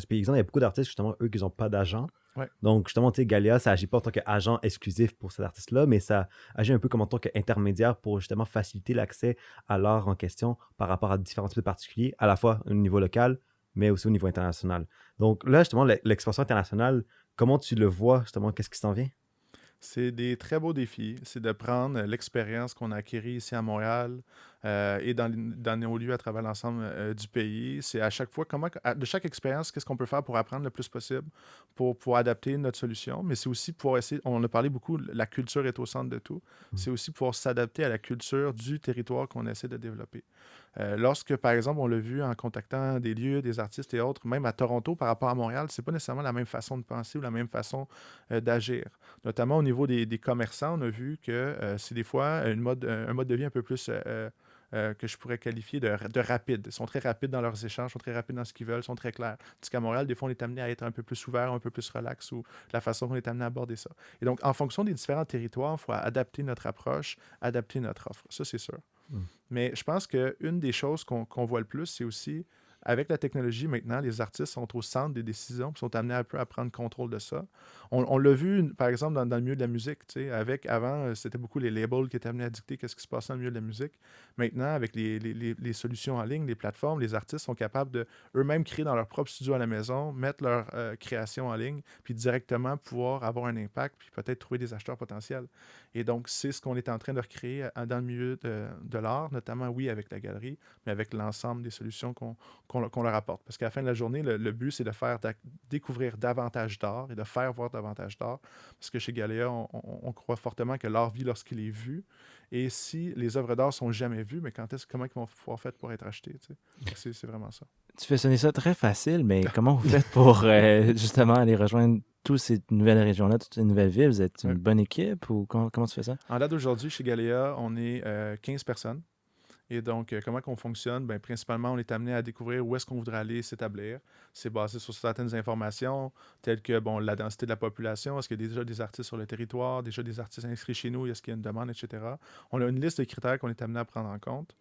Puis exemple, il y a beaucoup d'artistes, justement, eux, qui n'ont pas d'agent. Ouais. Donc, justement, tu sais, Galia, ça agit pas en tant qu'agent exclusif pour cet artiste-là, mais ça agit un peu comme en tant qu'intermédiaire pour justement faciliter l'accès à l'art en question par rapport à différents types de particuliers, à la fois au niveau local, mais aussi au niveau international. Donc là, justement, l'expansion internationale, comment tu le vois, justement, qu'est-ce qui s'en vient? C'est des très beaux défis. C'est de prendre l'expérience qu'on a acquérie ici à Montréal et dans nos lieux à travers l'ensemble du pays. C'est à chaque fois, de chaque expérience, qu'est-ce qu'on peut faire pour apprendre le plus possible, pour pouvoir adapter notre solution. Mais c'est aussi pouvoir essayer, on a parlé beaucoup, la culture est au centre de tout. C'est aussi pouvoir s'adapter à la culture du territoire qu'on essaie de développer. Lorsque, par exemple, on l'a vu en contactant des lieux, des artistes et autres, même à Toronto par rapport à Montréal, c'est pas nécessairement la même façon de penser ou la même façon d'agir. Notamment au niveau des commerçants, on a vu que c'est des fois un mode de vie un peu plus que je pourrais qualifier de rapide. Ils sont très rapides dans leurs échanges, sont très rapides dans ce qu'ils veulent, sont très clairs. Tandis qu'à Montréal, des fois, on est amené à être un peu plus ouvert, un peu plus relax ou la façon qu'on est amené à aborder ça. Et donc, en fonction des différents territoires, il faut adapter notre approche, adapter notre offre. Ça, c'est sûr. Mais je pense qu'une des choses qu'on voit le plus, c'est aussi, avec la technologie, maintenant, les artistes sont au centre des décisions, puis sont amenés un peu à prendre contrôle de ça. On l'a vu, par exemple, dans le milieu de la musique. Avant, c'était beaucoup les labels qui étaient amenés à dicter qu'est-ce qui se passait dans le milieu de la musique. Maintenant, avec les solutions en ligne, les plateformes, les artistes sont capables de eux-mêmes créer dans leur propre studio à la maison, mettre leur création en ligne, puis directement pouvoir avoir un impact, puis peut-être trouver des acheteurs potentiels. Et donc, c'est ce qu'on est en train de recréer dans le milieu de l'art, notamment, oui, avec la galerie, mais avec l'ensemble des solutions qu'on leur apporte. Parce qu'à la fin de la journée, le but, c'est de faire découvrir davantage d'art et de faire voir davantage d'art. Parce que chez Galia, on croit fortement que l'art vit lorsqu'il est vu. Et si les œuvres d'art sont jamais vues, mais comment ils vont pouvoir faire pour être achetées? C'est vraiment ça. Tu fais sonner ça très facile, mais comment vous faites pour justement aller rejoindre toutes ces nouvelles régions-là, toutes ces nouvelles villes? Vous êtes une bonne équipe ou comment tu fais ça? En date d'aujourd'hui, chez Galia, on est 15 personnes. Et donc, comment on fonctionne? Bien, principalement, on est amené à découvrir où est-ce qu'on voudrait aller s'établir. C'est basé sur certaines informations, telles que la densité de la population, est-ce qu'il y a déjà des artistes sur le territoire, déjà des artistes inscrits chez nous, est-ce qu'il y a une demande, etc. On a une liste de critères qu'on est amené à prendre en compte.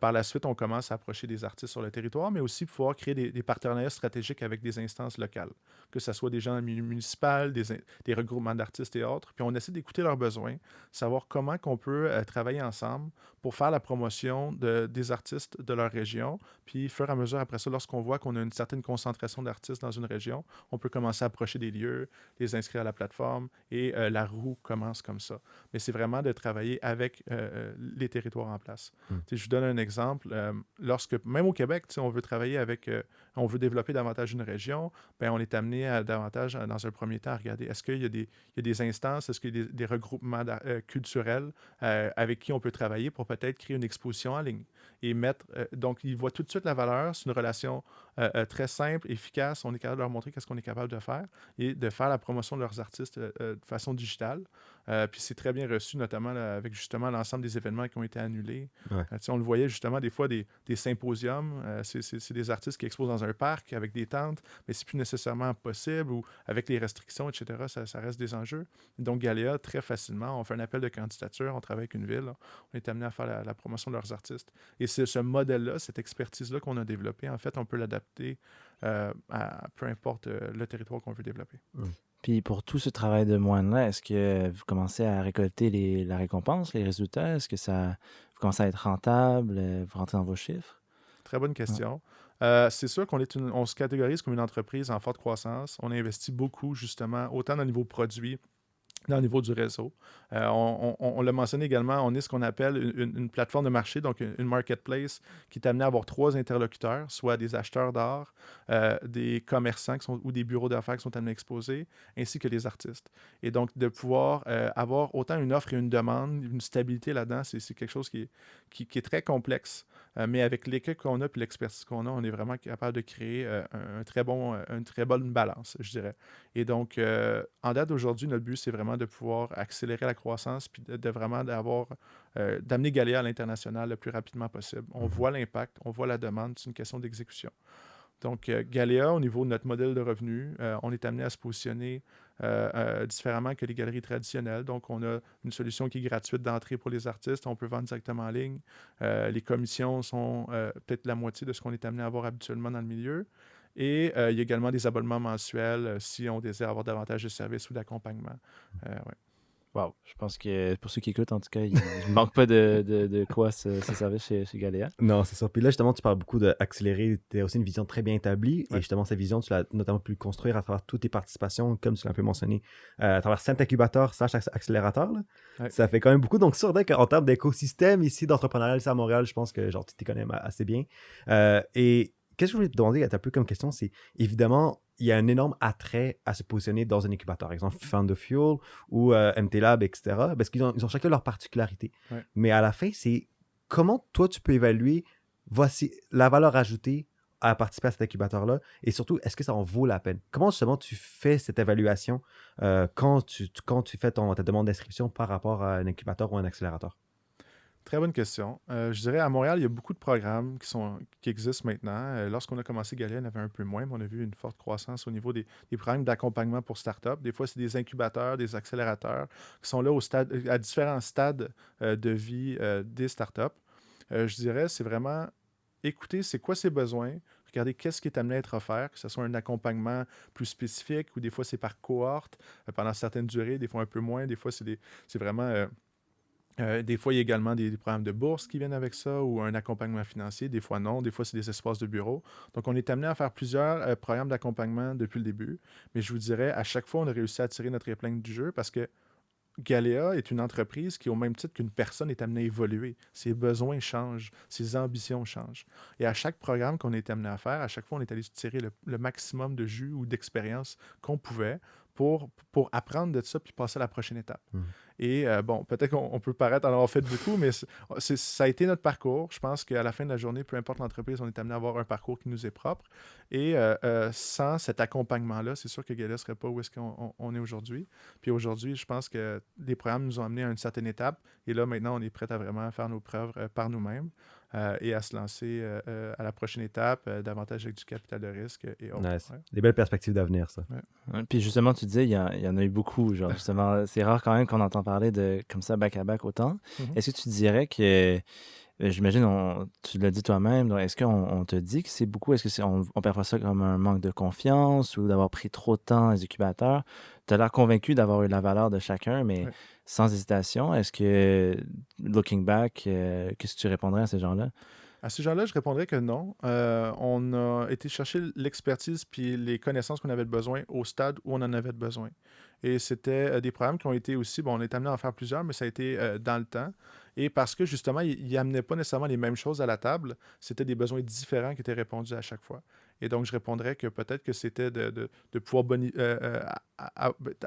Par la suite, on commence à approcher des artistes sur le territoire, mais aussi pouvoir créer des partenariats stratégiques avec des instances locales, que ce soit des gens municipaux, des regroupements d'artistes et autres. Puis on essaie d'écouter leurs besoins, savoir comment on peut travailler ensemble pour faire la promotion des artistes de leur région. Puis, fur et à mesure, après ça, lorsqu'on voit qu'on a une certaine concentration d'artistes dans une région, on peut commencer à approcher des lieux, les inscrire à la plateforme et la roue commence comme ça. Mais c'est vraiment de travailler avec les territoires en place. Je vous donne un exemple. Même au Québec, on veut travailler on veut développer davantage une région, bien, on est amené à davantage, dans un premier temps, à regarder est-ce qu'il y a des instances, est-ce qu'il y a des regroupements culturels avec qui on peut travailler pour peut-être créer une exposition en ligne et donc, ils voient tout de suite la valeur. C'est une relation très simple, efficace. On est capable de leur montrer qu'est-ce qu'on est capable de faire et de faire la promotion de leurs artistes de façon digitale. Puis c'est très bien reçu, notamment avec justement l'ensemble des événements qui ont été annulés. Ouais. On le voyait justement des fois des symposiums. C'est des artistes qui exposent dans un parc avec des tentes, mais c'est plus nécessairement possible ou avec les restrictions, etc. Ça reste des enjeux. Donc Galia, très facilement, on fait un appel de candidature, on travaille avec une ville, on est amené à faire la promotion de leurs artistes. Et c'est ce modèle-là, cette expertise-là qu'on a développée, en fait, on peut l'adapter à peu importe le territoire qu'on veut développer. Puis pour tout ce travail de moine-là, est-ce que vous commencez à récolter la récompense, les résultats? Est-ce que vous commencez à être rentable? Vous rentrez dans vos chiffres? Très bonne question. C'est sûr on se catégorise comme une entreprise en forte croissance. On investit beaucoup, justement, autant dans le niveau produit, dans le niveau du réseau. On l'a mentionné également, on est ce qu'on appelle une plateforme de marché, donc une marketplace qui est amenée à avoir 3 interlocuteurs, soit des acheteurs d'art, des commerçants ou des bureaux d'affaires qui sont amenés à exposer, ainsi que les artistes. Et donc, de pouvoir avoir autant une offre et une demande, une stabilité là-dedans, c'est quelque chose qui est très complexe. Mais avec l'équipe qu'on a et l'expertise qu'on a, on est vraiment capable de créer une très bonne balance, je dirais. Et donc, en date d'aujourd'hui, notre but, c'est vraiment de pouvoir accélérer la croissance puis d'amener Galia à l'international le plus rapidement possible. On voit l'impact, on voit la demande, c'est une question d'exécution. Donc, Galéa, au niveau de notre modèle de revenu, on est amené à se positionner différemment que les galeries traditionnelles. Donc, on a une solution qui est gratuite d'entrée pour les artistes. On peut vendre directement en ligne. Les commissions sont peut-être la moitié de ce qu'on est amené à avoir habituellement dans le milieu. Et il y a également des abonnements mensuels si on désire avoir davantage de services ou d'accompagnement. Ouais. Wow. Je pense que pour ceux qui écoutent, en tout cas, il ne manque pas de quoi ce service chez Galéa. Non, c'est ça. Puis là, justement, tu parles beaucoup d'accélérer. Tu as aussi une vision très bien établie. Ouais. Et justement, cette vision, tu l'as notamment pu construire à travers toutes tes participations, comme tu l'as un peu mentionné, à travers 5 incubateurs / accélérateurs. Ouais. Ça fait quand même beaucoup. Donc, sûr qu'en termes d'écosystème ici, d'entrepreneuriat ici à Montréal, je pense que genre, tu t'y connais assez bien. Et qu'est-ce que je voulais te demander, un peu comme question, c'est évidemment, il y a un énorme attrait à se positionner dans un incubateur. Par exemple, Found the Fuel ou MT Lab, etc. Parce qu'ils ont chacun leur particularité. Ouais. Mais à la fin, c'est comment toi, tu peux évaluer voici la valeur ajoutée à participer à cet incubateur-là et surtout, est-ce que ça en vaut la peine? Comment justement tu fais cette évaluation quand tu fais ta demande d'inscription par rapport à un incubateur ou un accélérateur? Très bonne question. Je dirais, à Montréal, il y a beaucoup de programmes qui existent maintenant. Lorsqu'on a commencé Galéa, il y en avait un peu moins, mais on a vu une forte croissance au niveau des programmes d'accompagnement pour start-up. Des fois, c'est des incubateurs, des accélérateurs qui sont là à différents stades de vie des start-up. Je dirais, c'est vraiment écouter c'est quoi ses besoins, regarder qu'est-ce qui est amené à être offert, que ce soit un accompagnement plus spécifique ou des fois c'est par cohorte pendant certaines durées, des fois un peu moins, des fois c'est vraiment... des fois, il y a également des programmes de bourse qui viennent avec ça ou un accompagnement financier. Des fois, non. Des fois, c'est des espaces de bureau. Donc, on est amené à faire plusieurs programmes d'accompagnement depuis le début. Mais je vous dirais, à chaque fois, on a réussi à tirer notre épingle du jeu parce que Galéa est une entreprise qui, au même titre qu'une personne, est amenée à évoluer. Ses besoins changent, ses ambitions changent. Et à chaque programme qu'on est amené à faire, à chaque fois, on est allé tirer le maximum de jus ou d'expérience qu'on pouvait pour apprendre de ça puis passer à la prochaine étape. Et bon, peut-être qu'on peut paraître en avoir fait beaucoup, mais ça a été notre parcours. Je pense qu'à la fin de la journée, peu importe l'entreprise, on est amené à avoir un parcours qui nous est propre. Et sans cet accompagnement-là, c'est sûr que Galéa ne serait pas où est-ce qu'on est aujourd'hui. Puis aujourd'hui, je pense que les programmes nous ont amenés à une certaine étape. Et là, maintenant, on est prêt à vraiment faire nos preuves par nous-mêmes et à se lancer à la prochaine étape, davantage avec du capital de risque et autres. Nice. Ouais. Des belles perspectives d'avenir, ça. Ouais, puis justement, tu disais, il y en a eu beaucoup. Genre, justement, c'est rare quand même qu'on entend parler de comme ça, back-à-back autant. Est-ce que tu dirais que, j'imagine, tu l'as dit toi-même, donc est-ce qu'on te dit que c'est beaucoup? Est-ce qu'on perçoit ça comme un manque de confiance ou d'avoir pris trop de temps les incubateurs? Tu as l'air convaincu d'avoir eu la valeur de chacun, mais sans hésitation, est-ce que, looking back, qu'est-ce que tu répondrais à ces gens-là? À ces gens-là, je répondrais que non. On a été chercher l'expertise puis les connaissances qu'on avait besoin au stade où on en avait besoin. Et c'était des programmes qui ont été aussi, bon, on est amené à en faire plusieurs, mais ça a été dans le temps. Et parce que justement, ils n'amenaient pas nécessairement les mêmes choses à la table, c'était des besoins différents qui étaient répondus à chaque fois. Et donc, je répondrais que peut-être que c'était de pouvoir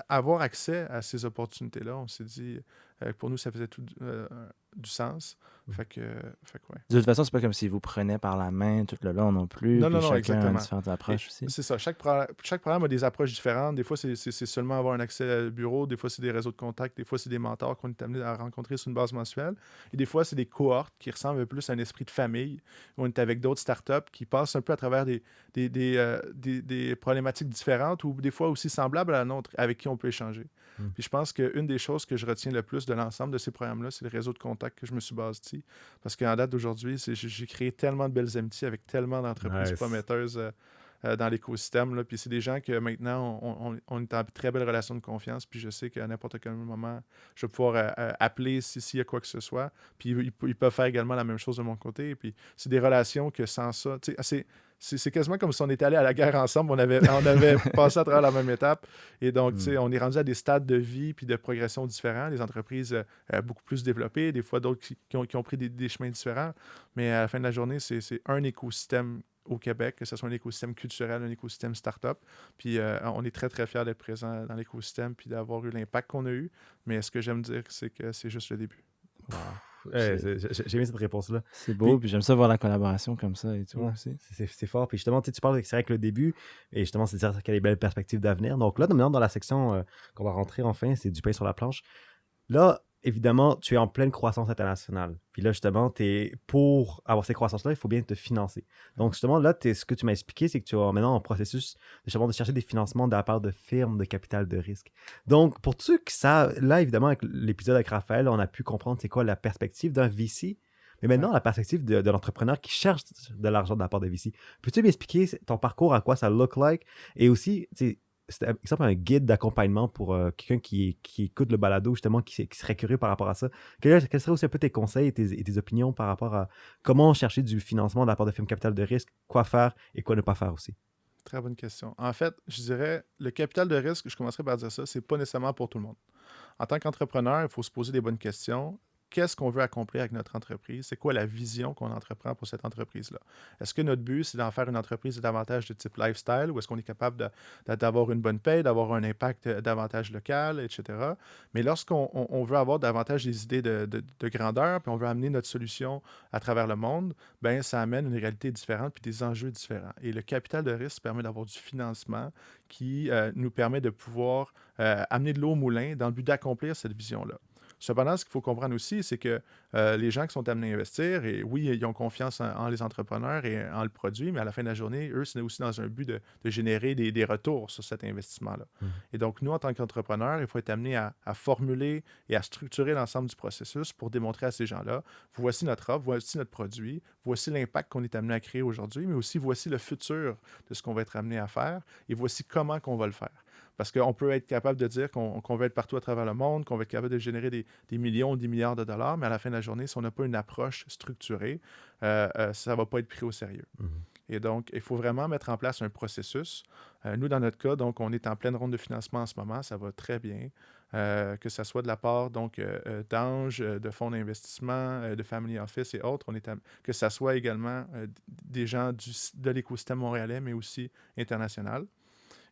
avoir accès à ces opportunités-là. On s'est dit que pour nous, ça faisait tout du sens. Fait que ouais. De toute façon, c'est pas comme s'ils vous prenaient par la main tout le long non plus. Non, puis chacun exactement. a différentes approches aussi. C'est ça. Chaque programme a des approches différentes. Des fois, c'est seulement avoir un accès au bureau. Des fois, c'est des réseaux de contacts. Des fois, c'est des mentors qu'on est amené à rencontrer sur une base mensuelle. Et des fois, c'est des cohortes qui ressemblent plus à un esprit de famille. On est avec d'autres startups qui passent un peu à travers des problématiques différentes ou des fois aussi semblables à la nôtre avec qui on peut échanger. Puis je pense qu'une des choses que je retiens le plus de l'ensemble de ces programmes-là, c'est le réseau de contacts que je me suis bâti. Parce qu'en date d'aujourd'hui, j'ai créé tellement de belles amitiés avec tellement d'entreprises prometteuses dans l'écosystème. Là. Puis c'est des gens que maintenant, on est en très belle relation de confiance. Puis je sais qu'à n'importe quel moment, je vais pouvoir appeler s'il y a quoi que ce soit. Puis ils peuvent faire également la même chose de mon côté. Puis c'est des relations que sans ça, tu sais, c'est quasiment comme si on était allé à la guerre ensemble, on avait passé à travers la même étape. Et donc, tu sais, on est rendu à des stades de vie puis de progression différents. Des entreprises beaucoup plus développées, des fois d'autres qui ont pris des chemins différents. Mais à la fin de la journée, c'est un écosystème au Québec, que ce soit un écosystème culturel, un écosystème start-up. Puis on est très, très fiers d'être présent dans l'écosystème puis d'avoir eu l'impact qu'on a eu. Mais ce que j'aime dire, c'est que c'est juste le début. Wow. J'ai aimé cette réponse-là. C'est beau, puis j'aime ça voir la collaboration comme ça et tout aussi. C'est fort. Puis justement, tu parles, c'est vrai que le début, et justement, c'est dire qu'il y a des belles perspectives d'avenir. Donc là, maintenant, dans la section qu'on va rentrer enfin, c'est du pain sur la planche. Là, évidemment, tu es en pleine croissance internationale. Puis là, justement, pour avoir ces croissances-là, il faut bien te financer. Donc, justement, là, ce que tu m'as expliqué, c'est que tu es maintenant en processus justement de chercher des financements de la part de firmes de capital de risque. Donc, pour ceux qui savent, là, évidemment, avec l'épisode avec Raphaël, on a pu comprendre c'est quoi la perspective d'un VC. Mais maintenant, la perspective de l'entrepreneur qui cherche de l'argent de la part de VC. Peux-tu m'expliquer ton parcours, à quoi ça look like? Et aussi, c'est exemple un guide d'accompagnement pour quelqu'un qui écoute le balado, justement, qui serait curieux par rapport à ça. Quels seraient aussi un peu tes conseils et tes opinions par rapport à comment chercher du financement de la part de firmes capital de risque, quoi faire et quoi ne pas faire aussi? Très bonne question. En fait, je dirais, le capital de risque, je commencerai par dire ça, c'est pas nécessairement pour tout le monde. En tant qu'entrepreneur, il faut se poser des bonnes questions. Qu'est-ce qu'on veut accomplir avec notre entreprise? C'est quoi la vision qu'on entreprend pour cette entreprise-là? Est-ce que notre but, c'est d'en faire une entreprise davantage de type lifestyle ou est-ce qu'on est capable d'avoir une bonne paie, d'avoir un impact davantage local, etc.? Mais lorsqu'on veut avoir davantage des idées de grandeur, puis on veut amener notre solution à travers le monde, ben ça amène une réalité différente puis des enjeux différents. Et le capital de risque permet d'avoir du financement qui nous permet de pouvoir amener de l'eau au moulin dans le but d'accomplir cette vision-là. Cependant, ce qu'il faut comprendre aussi, c'est que les gens qui sont amenés à investir, et oui, ils ont confiance en les entrepreneurs et en le produit, mais à la fin de la journée, eux, c'est aussi dans un but de générer des retours sur cet investissement-là. Et donc, nous, en tant qu'entrepreneurs, il faut être amenés à formuler et à structurer l'ensemble du processus pour démontrer à ces gens-là, voici notre offre, voici notre produit, voici l'impact qu'on est amené à créer aujourd'hui, mais aussi voici le futur de ce qu'on va être amené à faire et voici comment qu'on va le faire. Parce qu'on peut être capable de dire qu'on veut être partout à travers le monde, qu'on va être capable de générer des millions ou des milliards de dollars, mais à la fin de la journée, si on n'a pas une approche structurée, ça ne va pas être pris au sérieux. Et donc, il faut vraiment mettre en place un processus. Nous, dans notre cas, donc, on est en pleine ronde de financement en ce moment, ça va très bien. Que ce soit de la part d'Ange, de fonds d'investissement, de Family Office et autres, que ce soit également des gens de l'écosystème montréalais, mais aussi international.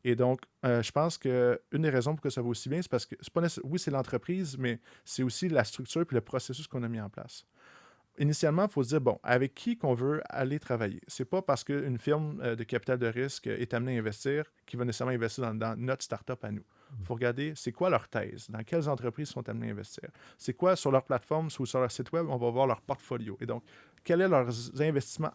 Et donc, je pense qu'une des raisons pour que ça va aussi bien, c'est parce que, oui, c'est l'entreprise, mais c'est aussi la structure et le processus qu'on a mis en place. Initialement, il faut se dire, bon, avec qui qu'on veut aller travailler? C'est pas parce qu'une firme de capital de risque est amenée à investir qu'il va nécessairement investir dans notre start-up à nous. Il faut regarder, c'est quoi leur thèse? Dans quelles entreprises sont amenées à investir? C'est quoi, sur leur plateforme ou sur leur site web, on va voir leur portfolio. Et donc, quels sont leurs investissements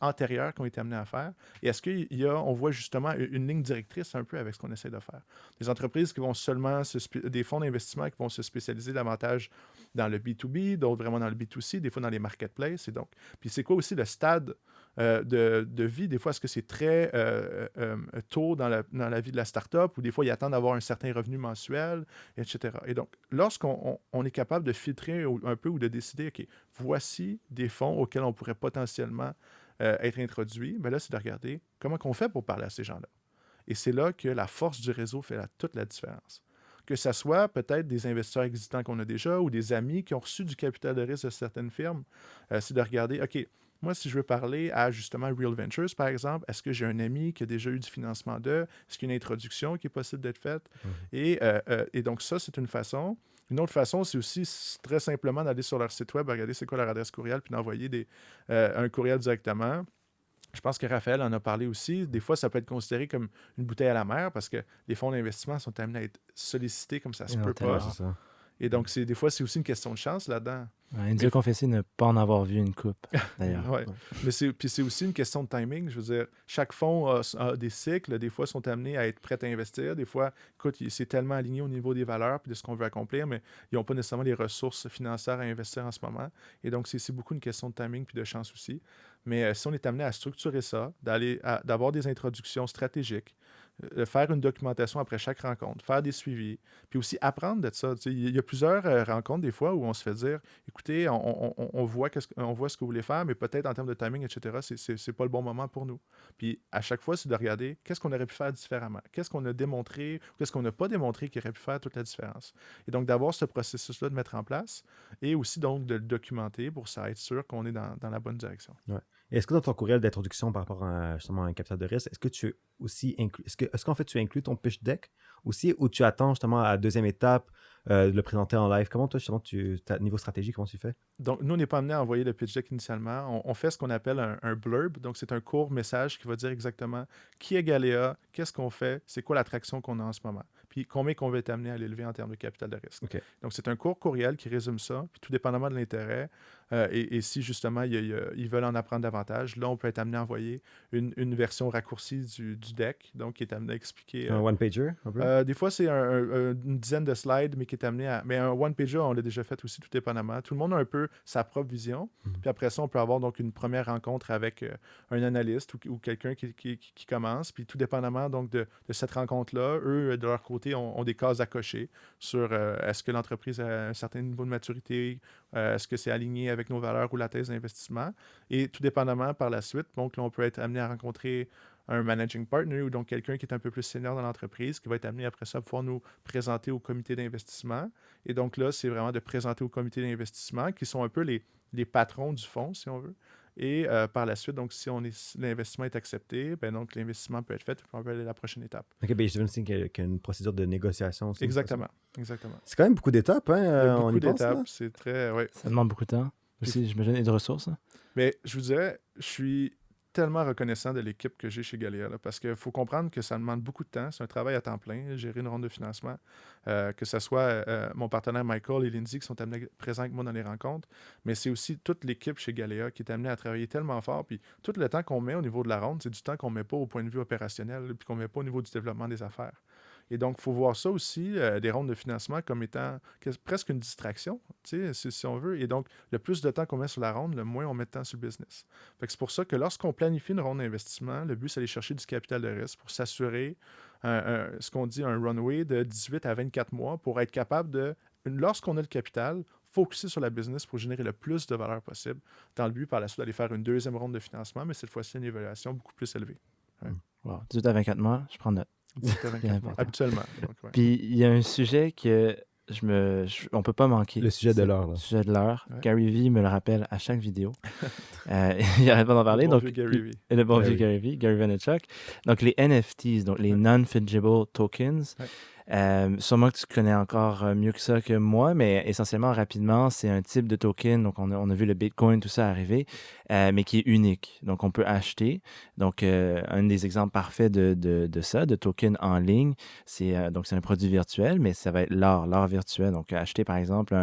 antérieurs qui ont été amenés à faire? Et est-ce qu'on voit justement une ligne directrice un peu avec ce qu'on essaie de faire? Des entreprises qui vont seulement, des fonds d'investissement qui vont se spécialiser davantage dans le B2B, d'autres vraiment dans le B2C, des fois dans les marketplaces. Et donc, puis c'est quoi aussi le stade de vie? Des fois, est-ce que c'est très tôt dans la vie de la start-up ou des fois, ils attendent d'avoir un certain revenu mensuel, etc. Et donc, lorsqu'on est capable de filtrer un peu ou de décider, OK, voici des fonds auxquels on pourrait potentiellement être introduit, bien là, c'est de regarder comment on fait pour parler à ces gens-là. Et c'est là que la force du réseau fait toute la différence. Que ce soit peut-être des investisseurs existants qu'on a déjà ou des amis qui ont reçu du capital de risque de certaines firmes, c'est de regarder, OK, moi, si je veux parler à justement Real Ventures, par exemple, est-ce que j'ai un ami qui a déjà eu du financement d'eux? Est-ce qu'il y a une introduction qui est possible d'être faite? Et donc, ça, c'est une façon. Une autre façon, c'est aussi très simplement d'aller sur leur site web, regarder c'est quoi leur adresse courriel, puis d'envoyer un courriel directement. Je pense que Raphaël en a parlé aussi. Des fois, ça peut être considéré comme une bouteille à la mer parce que les fonds d'investissement sont amenés à être sollicités comme ça se peut pas. Ça. Et donc, des fois, c'est aussi une question de chance là-dedans. Il nous a confessé ne pas en avoir vu une coupe, d'ailleurs. Ouais. Mais c'est aussi une question de timing. Je veux dire, chaque fonds a des cycles. Des fois, sont amenés à être prêts à investir. Des fois, écoute, c'est tellement aligné au niveau des valeurs et de ce qu'on veut accomplir, mais ils n'ont pas nécessairement les ressources financières à investir en ce moment. Et donc, c'est beaucoup une question de timing puis de chance aussi. Mais si on est amené à structurer ça, d'avoir des introductions stratégiques, faire une documentation après chaque rencontre, faire des suivis, puis aussi apprendre de ça. Il y a plusieurs rencontres des fois où on se fait dire, écoutez, on voit ce que vous voulez faire, mais peut-être en termes de timing, etc., c'est pas le bon moment pour nous. Puis à chaque fois, c'est de regarder qu'est-ce qu'on aurait pu faire différemment, qu'est-ce qu'on a démontré, qu'est-ce qu'on n'a pas démontré qui aurait pu faire toute la différence. Et donc d'avoir ce processus-là de mettre en place et aussi donc de le documenter pour ça être sûr qu'on est dans la bonne direction. Ouais. Et est-ce que dans ton courriel d'introduction par rapport à justement un capital de risque, est-ce que tu aussi est-ce qu'en fait tu inclus ton pitch deck aussi ou tu attends justement à la deuxième étape de le présenter en live? Comment toi justement niveau stratégie, comment tu fais? Donc nous, on n'est pas amené à envoyer le pitch deck initialement. On fait ce qu'on appelle un blurb. Donc c'est un court message qui va dire exactement qui est Galéa, qu'est-ce qu'on fait, c'est quoi l'attraction qu'on a en ce moment. Puis puis combien qu'on va être amené à l'élever en termes de capital de risque. OK. Donc, c'est un court courriel qui résume ça, puis tout dépendamment de l'intérêt, et si justement ils veulent en apprendre davantage, là, on peut être amené à envoyer une version raccourcie du deck, donc qui est amené à expliquer... Un one-pager, un peu? des fois, c'est une dizaine de slides, mais qui est amené à... Mais un one-pager, on l'a déjà fait aussi, tout dépendamment. Tout le monde a un peu sa propre vision. Puis après ça, on peut avoir donc une première rencontre avec un analyste ou quelqu'un qui commence. Puis tout dépendamment donc de cette rencontre-là, eux, de leur côté, ont des cases à cocher sur est-ce que l'entreprise a un certain niveau de maturité, est-ce que c'est aligné avec nos valeurs ou la thèse d'investissement. Et tout dépendamment, par la suite, donc là, on peut être amené à rencontrer un managing partner ou donc quelqu'un qui est un peu plus senior dans l'entreprise qui va être amené après ça à pouvoir nous présenter au comité d'investissement. Et donc là, c'est vraiment de présenter au comité d'investissement qui sont un peu les patrons du fonds, si on veut. Et par la suite, donc si l'investissement est accepté, ben donc l'investissement peut être fait et on peut aller à la prochaine étape. OK, ben je aussi qu'il y a une procédure de négociation aussi. Exactement. C'est quand même beaucoup d'étapes, hein? Il y a on beaucoup y pense, là? d'étapes, c'est très... Ouais. Ça demande beaucoup de temps. Aussi, j'imagine, et de ressources. Hein. Mais je vous dirais, je suis tellement reconnaissant de l'équipe que j'ai chez Galea, là, parce qu'il faut comprendre que ça demande beaucoup de temps. C'est un travail à temps plein, gérer une ronde de financement. Que ce soit mon partenaire Michael et Lindsay qui sont amenés présents avec moi dans les rencontres, mais c'est aussi toute l'équipe chez Galea qui est amenée à travailler tellement fort. Puis tout le temps qu'on met au niveau de la ronde, c'est du temps qu'on ne met pas au point de vue opérationnel, puis qu'on ne met pas au niveau du développement des affaires. Et donc, il faut voir ça aussi, des rondes de financement, comme étant presque une distraction, si on veut. Et donc, le plus de temps qu'on met sur la ronde, le moins on met de temps sur le business. Fait que c'est pour ça que lorsqu'on planifie une ronde d'investissement, le but, c'est d'aller chercher du capital de risque pour s'assurer ce qu'on dit un runway de 18 à 24 mois pour être capable de, lorsqu'on a le capital, focuser sur la business pour générer le plus de valeur possible, dans le but par la suite d'aller faire une deuxième ronde de financement, mais cette fois-ci une évaluation beaucoup plus élevée. Ouais. Wow. 18 à 24 mois, je prends note. 18 à 24 mois, habituellement. Donc, ouais. Puis il y a un sujet que on peut pas manquer. Le sujet de C'est l'heure, là. Le sujet de l'heure. Ouais. Gary Vee me le rappelle à chaque vidéo. Il arrête pas d'en parler. Le bon Donc, vieux Gary Vee. le bon Gary. vieux Gary Vee, Gary Vaynerchuk. Donc, les NFTs, donc les Non-Fungible Tokens. Ouais. Sûrement que tu connais encore mieux que ça que moi, mais essentiellement, rapidement, c'est un type de token. Donc, on a vu le Bitcoin, tout ça arriver, mais qui est unique. Donc, on peut acheter. Donc, un des exemples parfaits de ça, de token en ligne, c'est donc c'est un produit virtuel, mais ça va être l'art virtuel. Donc, acheter, par exemple,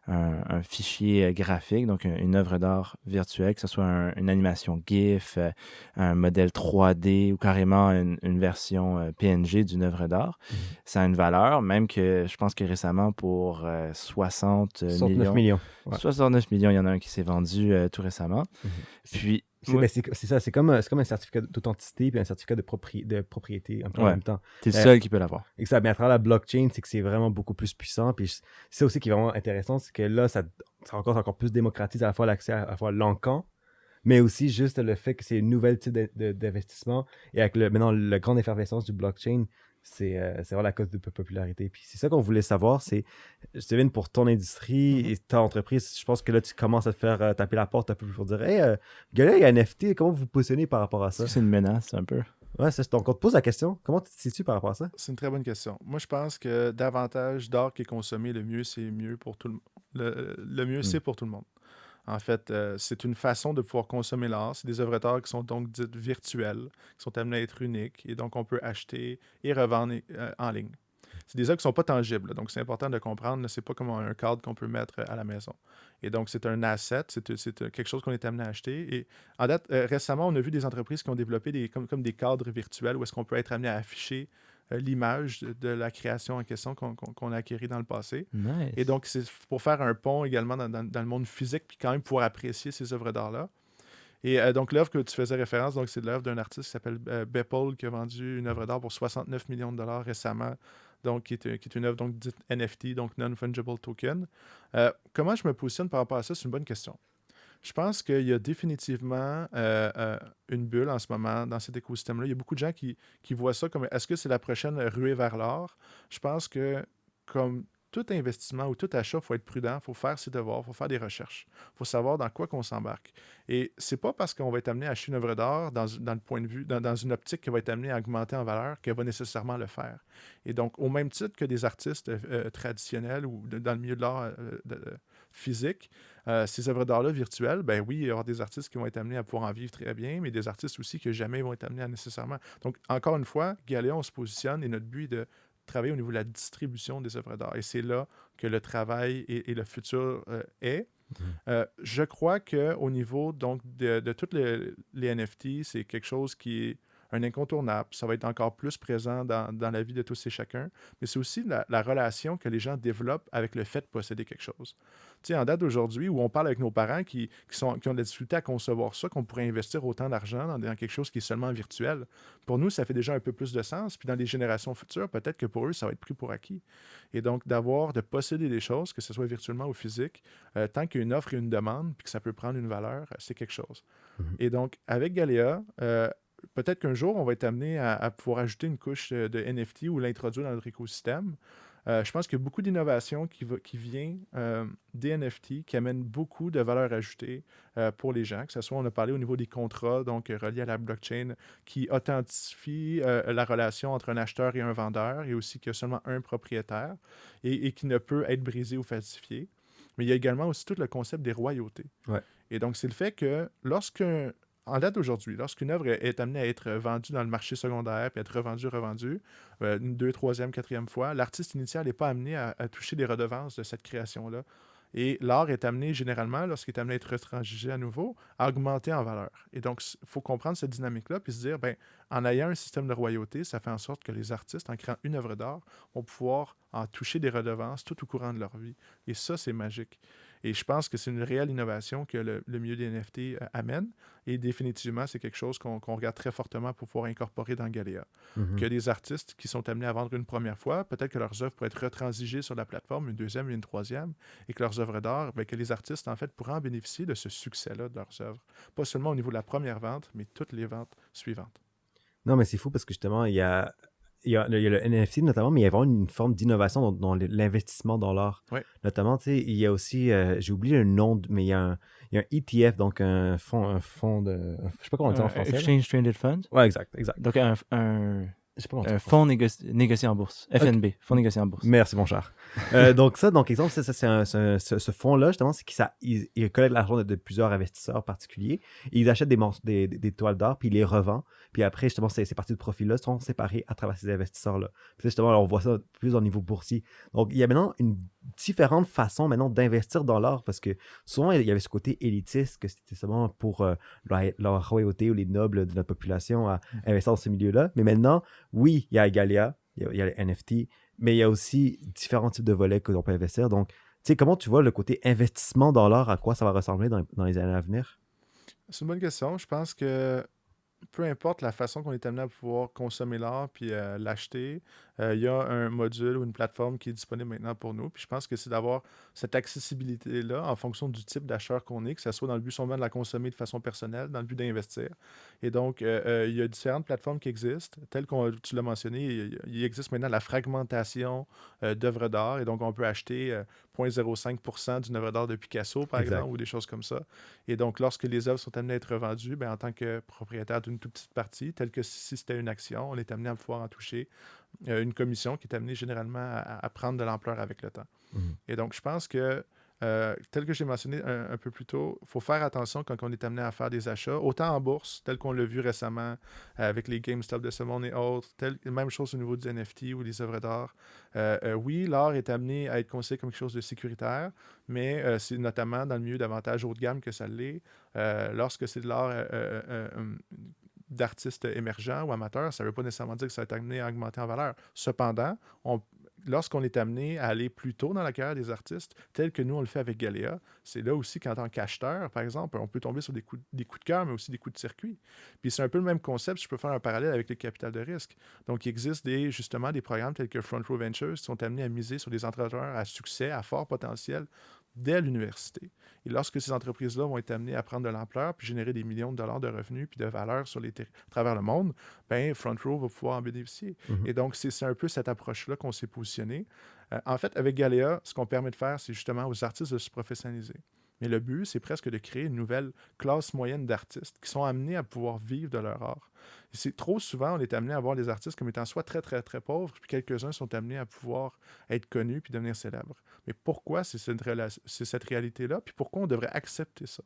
un fichier graphique, donc une œuvre d'art virtuelle, que ce soit une animation GIF, un modèle 3D ou carrément une version PNG d'une œuvre d'art. Ça a une valeur, même que je pense que récemment pour 69 millions. Ouais. 69 millions, il y en a un qui s'est vendu tout récemment. Puis, C'est ça, c'est comme un certificat d'authenticité puis un certificat de propriété un peu en même temps. t'es le seul qui peut l'avoir. Et que ça, mais à travers la blockchain, c'est que c'est vraiment beaucoup plus puissant. Puis c'est ça aussi qui est vraiment intéressant, c'est que là, ça encore plus démocratise à la fois l'accès à la fois l'encan, mais aussi juste le fait que c'est un nouvel type d'investissement. Et avec maintenant la grande effervescence du blockchain, c'est vraiment la cause de popularité. Puis c'est ça qu'on voulait savoir, c'est, Steven, pour ton industrie et ta entreprise, je pense que là, tu commences à te faire taper la porte un peu pour dire « Hey, gars, il y a NFT, comment vous vous positionnez par rapport à ça? » C'est une menace, un peu. Ouais, donc on te pose la question. Comment tu te situes par rapport à ça? C'est une très bonne question. Moi, je pense que davantage d'art qui est consommé, le mieux, c'est mieux pour tout le monde. Le mieux, c'est pour tout le monde. En fait, c'est une façon de pouvoir consommer l'art. C'est des œuvres d'art qui sont donc dites virtuelles, qui sont amenées à être uniques, et donc on peut acheter et revendre en ligne. C'est des œuvres qui ne sont pas tangibles, là, donc c'est important de comprendre. Ce n'est pas comme un cadre qu'on peut mettre à la maison. Et donc, c'est un asset, c'est quelque chose qu'on est amené à acheter. Et en date, récemment, on a vu des entreprises qui ont développé comme des cadres virtuels où est-ce qu'on peut être amené à afficher l'image de la création en question qu'on a acquérie dans le passé. Nice. Et donc, c'est pour faire un pont également dans le monde physique, puis quand même pouvoir apprécier ces œuvres d'art-là. Et donc, l'œuvre que tu faisais référence, donc, c'est l'œuvre d'un artiste qui s'appelle Beppel, qui a vendu une œuvre d'art pour 69 millions de dollars récemment, donc qui est une œuvre donc, dite NFT, donc Non-Fungible Token. Comment je me positionne par rapport à ça? C'est une bonne question. Je pense qu'il y a définitivement une bulle en ce moment dans cet écosystème-là. Il y a beaucoup de gens qui voient ça comme est-ce que c'est la prochaine ruée vers l'or? Je pense que comme tout investissement ou tout achat, il faut être prudent, il faut faire ses devoirs, il faut faire des recherches. Il faut savoir dans quoi qu'on s'embarque. Et c'est pas parce qu'on va être amené à acheter une œuvre d'art dans le point de vue, dans une optique qui va être amenée à augmenter en valeur qu'elle va nécessairement le faire. Et donc, au même titre que des artistes traditionnels ou dans le milieu de l'art physique, ces œuvres d'art-là virtuelles, ben oui, il y aura des artistes qui vont être amenés à pouvoir en vivre très bien, mais des artistes aussi que jamais vont être amenés à nécessairement. Donc, encore une fois, Galea, on se positionne et notre but est de travailler au niveau de la distribution des œuvres d'art. Et c'est là que le travail et le futur est. Je crois qu'au niveau donc, de tous les NFT, c'est quelque chose qui est un incontournable. Ça va être encore plus présent dans la vie de tous et chacun. Mais c'est aussi la relation que les gens développent avec le fait de posséder quelque chose. Tu sais, en date d'aujourd'hui, où on parle avec nos parents qui ont de la difficulté à concevoir ça, qu'on pourrait investir autant d'argent dans quelque chose qui est seulement virtuel. Pour nous, ça fait déjà un peu plus de sens. Puis dans les générations futures, peut-être que pour eux, ça va être pris pour acquis. Et donc, de posséder des choses, que ce soit virtuellement ou physique, tant qu'il y a une offre et une demande, puis que ça peut prendre une valeur, c'est quelque chose. Et donc, avec Galéa, peut-être qu'un jour, on va être amené à pouvoir ajouter une couche de NFT ou l'introduire dans notre écosystème. Je pense qu'il y a beaucoup d'innovation qui vient des NFT, qui amène beaucoup de valeur ajoutée pour les gens. Que ce soit, on a parlé au niveau des contrats, donc reliés à la blockchain, qui authentifie la relation entre un acheteur et un vendeur, et aussi qu'il y a seulement un propriétaire, et qui ne peut être brisé ou falsifié. Mais il y a également aussi tout le concept des royautés. Ouais. Et donc, c'est le fait que en date d'aujourd'hui, lorsqu'une œuvre est amenée à être vendue dans le marché secondaire, puis être revendue, une 2e, 3e, 4e fois, l'artiste initial n'est pas amené à toucher des redevances de cette création-là. Et l'art est amené, généralement, lorsqu'il est amené à être retransgigé à nouveau, à augmenter en valeur. Et donc, il faut comprendre cette dynamique-là, puis se dire, en ayant un système de royauté, ça fait en sorte que les artistes, en créant une œuvre d'art, vont pouvoir en toucher des redevances tout au courant de leur vie. Et ça, c'est magique. Et je pense que c'est une réelle innovation que le milieu des NFT amène. Et définitivement, c'est quelque chose qu'on regarde très fortement pour pouvoir incorporer dans Galéa. Qu'il y a des artistes qui sont amenés à vendre une première fois, peut-être que leurs œuvres pourraient être retransigées sur la plateforme, une 2e et une 3e, et que leurs œuvres d'art, que les artistes, en fait, pourraient en bénéficier de ce succès-là de leurs œuvres. Pas seulement au niveau de la première vente, mais toutes les ventes suivantes. Non, mais c'est fou parce que justement, il y a le NFT notamment, mais il y a vraiment une forme d'innovation dans l'investissement dans l'art. Ouais. Notamment, tu sais, il y a aussi, j'ai oublié le nom, mais il y a un ETF, donc un fonds de... Je sais pas comment on dit en français. Exchange Traded Fund. Ouais, exact. Donc, un Je sais pas comment on dit en français. fonds négocié en bourse. FNB, fonds négocié en bourse. Merci, mon cher. Donc, exemple, ce fonds-là, justement, c'est qu'il collecte l'argent de plusieurs investisseurs particuliers. Et ils achètent des toiles d'art, puis ils les revendent. Puis après, justement, ces parties de profit-là sont séparées à travers ces investisseurs-là. Puis justement, on voit ça plus au niveau boursier. Donc, il y a maintenant une différente façon maintenant d'investir dans l'art parce que souvent, il y avait ce côté élitiste que c'était seulement pour la royauté ou les nobles de notre population à investir dans ce milieu-là. Mais maintenant, oui, il y a Galéa, il y a les NFT, mais il y a aussi différents types de volets que l'on peut investir. Donc, tu sais, comment tu vois le côté investissement dans l'art, à quoi ça va ressembler dans les années à venir? C'est une bonne question. Je pense que peu importe la façon qu'on est amené à pouvoir consommer l'art puis l'acheter, il y a un module ou une plateforme qui est disponible maintenant pour nous. Puis je pense que c'est d'avoir cette accessibilité-là en fonction du type d'acheteur qu'on est, que ce soit dans le but seulement de la consommer de façon personnelle, dans le but d'investir. Et donc, il y a différentes plateformes qui existent. Telles que tu l'as mentionné, il existe maintenant la fragmentation d'œuvres d'art. Et donc, on peut acheter 0,05% d'une œuvre d'art de Picasso, par exemple, ou des choses comme ça. Et donc, lorsque les œuvres sont amenées à être revendues, en tant que propriétaire d'une toute petite partie, telle que si c'était une action, on est amené à pouvoir en toucher une commission qui est amenée généralement à prendre de l'ampleur avec le temps. Et donc, je pense que, tel que j'ai mentionné un peu plus tôt, il faut faire attention quand on est amené à faire des achats, autant en bourse, tel qu'on l'a vu récemment avec les GameStop de ce monde et autres, même chose au niveau du NFT ou des œuvres d'art. Oui, l'art est amené à être considéré comme quelque chose de sécuritaire, mais c'est notamment dans le milieu davantage haut de gamme que ça l'est. Lorsque c'est de l'art d'artistes émergents ou amateurs, ça ne veut pas nécessairement dire que ça va être amené à augmenter en valeur. Cependant, lorsqu'on est amené à aller plus tôt dans la carrière des artistes, tel que nous, on le fait avec Galéa, c'est là aussi qu'en tant qu'acheteur, par exemple, on peut tomber sur des coups de cœur, mais aussi des coups de circuit. Puis c'est un peu le même concept, je peux faire un parallèle avec les capitales de risque. Donc, il existe justement des programmes tels que Front Row Ventures qui sont amenés à miser sur des entrepreneurs à succès, à fort potentiel, dès l'université. Et lorsque ces entreprises-là vont être amenées à prendre de l'ampleur puis générer des millions de dollars de revenus puis de valeur à travers le monde, Front Row va pouvoir en bénéficier. Et donc, c'est un peu cette approche-là qu'on s'est positionné. En fait, avec Galéa, ce qu'on permet de faire, c'est justement aux artistes de se professionnaliser. Mais le but, c'est presque de créer une nouvelle classe moyenne d'artistes qui sont amenés à pouvoir vivre de leur art. Et c'est trop souvent, on est amené à voir les artistes comme étant soit très, très, très pauvres, puis quelques-uns sont amenés à pouvoir être connus puis devenir célèbres. Mais pourquoi c'est cette réalité-là? Puis pourquoi on devrait accepter ça?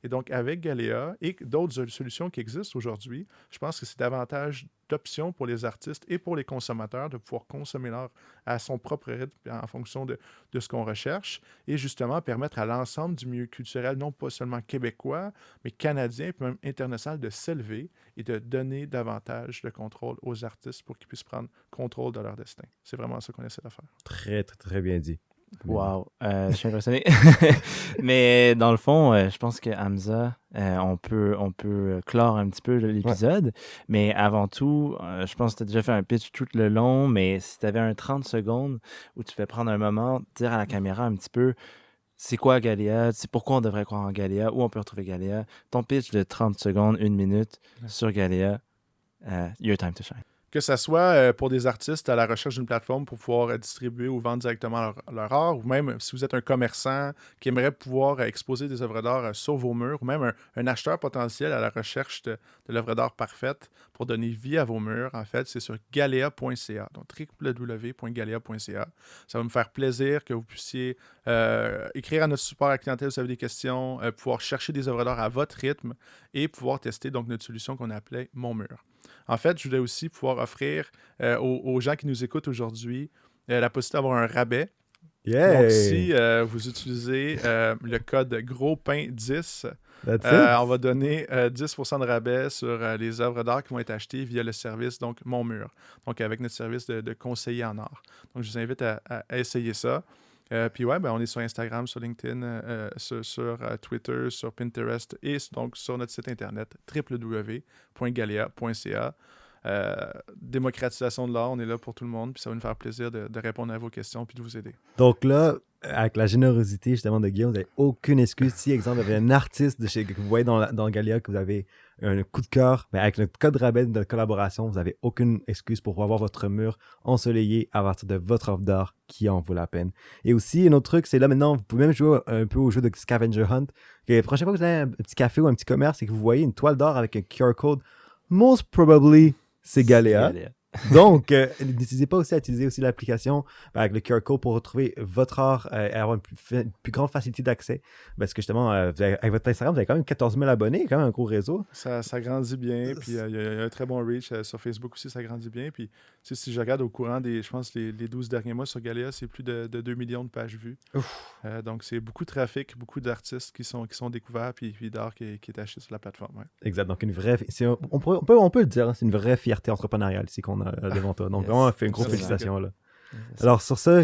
Et donc, avec Galéa et d'autres solutions qui existent aujourd'hui, je pense que c'est davantage d'options pour les artistes et pour les consommateurs de pouvoir consommer l'art à son propre rythme en fonction de ce qu'on recherche et justement permettre à l'ensemble du milieu culturel, non pas seulement québécois, mais canadien et même international, de s'élever et de donner davantage de contrôle aux artistes pour qu'ils puissent prendre contrôle de leur destin. C'est vraiment ça qu'on essaie de faire. Très, très, très bien dit. Wow, je suis impressionné. Mais dans le fond, je pense que Hamza, on peut clore un petit peu l'épisode. Mais avant tout, je pense que tu as déjà fait un pitch tout le long, mais si tu avais un 30 secondes où tu fais prendre un moment, dire à la caméra un petit peu c'est quoi Galéa, c'est pourquoi on devrait croire en Galéa, où on peut retrouver Galéa. Ton pitch de 30 secondes, 1 minute sur Galéa, your time to shine. Que ce soit pour des artistes à la recherche d'une plateforme pour pouvoir distribuer ou vendre directement leur art, ou même si vous êtes un commerçant qui aimerait pouvoir exposer des œuvres d'art sur vos murs, ou même un acheteur potentiel à la recherche de l'œuvre d'art parfaite pour donner vie à vos murs, en fait, c'est sur galea.ca, donc www.galea.ca. Ça va me faire plaisir que vous puissiez écrire à notre support à la clientèle si vous avez des questions, pouvoir chercher des œuvres d'art à votre rythme et pouvoir tester donc notre solution qu'on appelait Mon Mur. En fait, je voulais aussi pouvoir offrir aux gens qui nous écoutent aujourd'hui la possibilité d'avoir un rabais. Yeah! Donc, si vous utilisez le code GROSPAIN10, on va donner 10% de rabais sur les œuvres d'art qui vont être achetées via le service, donc Mon Mur, donc avec notre service de conseiller en art. Donc, je vous invite à essayer ça. Puis ouais, on est sur Instagram, sur LinkedIn, sur Twitter, sur Pinterest et donc sur notre site internet www.galea.ca. Démocratisation de l'art, on est là pour tout le monde, puis ça va nous faire plaisir de répondre à vos questions puis de vous aider. Donc là, avec la générosité justement de Guillaume, vous n'avez aucune excuse. Si, exemple, vous avez un artiste que vous voyez dans Galéa, que vous avez un coup de cœur, mais avec le code rabais de collaboration, vous n'avez aucune excuse pour avoir votre mur ensoleillé à partir de votre offre d'art qui en vaut la peine. Et aussi, un autre truc, c'est là maintenant, vous pouvez même jouer un peu au jeu de Scavenger Hunt. La prochaine fois que vous avez un petit café ou un petit commerce et que vous voyez une toile d'or avec un QR code, most probably, c'est Galéa. Donc, n'hésitez pas aussi à utiliser aussi l'application avec le QR code pour retrouver votre art et avoir une plus grande facilité d'accès. Parce que justement, avec votre Instagram, vous avez quand même 14 000 abonnés, quand même un gros réseau. Ça grandit bien, puis il y a un très bon reach. Sur Facebook aussi, ça grandit bien. Puis si je regarde au courant des, je pense, les 12 derniers mois sur Galéa, c'est plus de 2 millions de pages vues. Donc, c'est beaucoup de trafic, beaucoup d'artistes qui sont découverts, puis d'art qui est acheté sur la plateforme. Ouais. Exact. Donc, on peut le dire, c'est une vraie fierté entrepreneuriale ici qu'on a devant toi. Donc, vraiment, fait une grosse félicitation là. Alors, sur ça,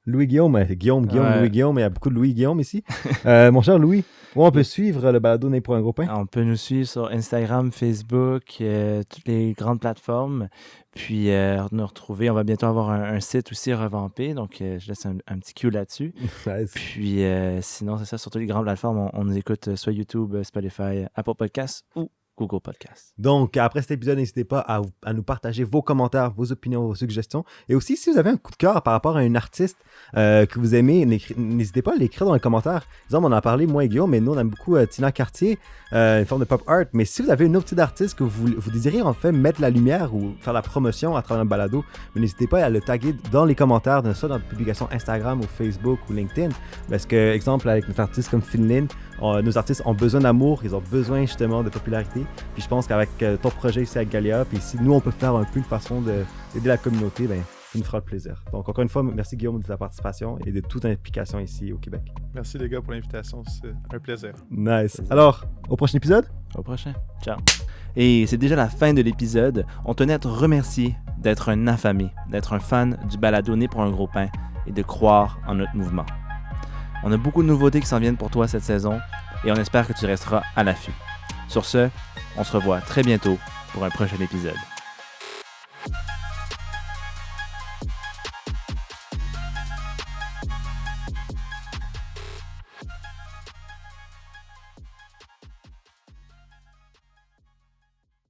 Louis-Guillaume, mais il y a beaucoup de Louis-Guillaume ici. Mon cher Louis, où on peut suivre le balado Né pour un gros pain? On peut nous suivre sur Instagram, Facebook, toutes les grandes plateformes. Puis nous retrouver, on va bientôt avoir un site aussi revampé, donc je laisse un petit cue là-dessus. Nice. Puis sinon, c'est ça, sur toutes les grandes plateformes, on nous écoute soit YouTube, Spotify, Apple Podcasts ou Google Podcasts. Donc, après cet épisode, n'hésitez pas à nous partager vos commentaires, vos opinions, vos suggestions. Et aussi, si vous avez un coup de cœur par rapport à un artiste que vous aimez, n'hésitez pas à l'écrire dans les commentaires. Disons, on en a parlé, moi et Guillaume, mais nous, on aime beaucoup Tina Cartier, une forme de pop art. Mais si vous avez une autre petite artiste que vous désirez en fait mettre la lumière ou faire la promotion à travers un balado, n'hésitez pas à le taguer dans les commentaires, soit dans la publication Instagram ou Facebook ou LinkedIn. Parce que, exemple, avec notre artiste comme Finlin, nos artistes ont besoin d'amour, ils ont besoin justement de popularité. Puis je pense qu'avec ton projet ici à Galéa, puis si nous on peut faire un peu une façon d'aider la communauté, ça nous fera plaisir. Donc encore une fois, merci Guillaume de ta participation et de toute implication ici au Québec. Merci les gars pour l'invitation, c'est un plaisir. Nice. Alors, au prochain épisode? Au prochain. Ciao. Et c'est déjà la fin de l'épisode. On tenait à te remercier d'être un affamé, d'être un fan du balado Né pour un gros pain et de croire en notre mouvement. On a beaucoup de nouveautés qui s'en viennent pour toi cette saison et on espère que tu resteras à l'affût. Sur ce, on se revoit très bientôt pour un prochain épisode.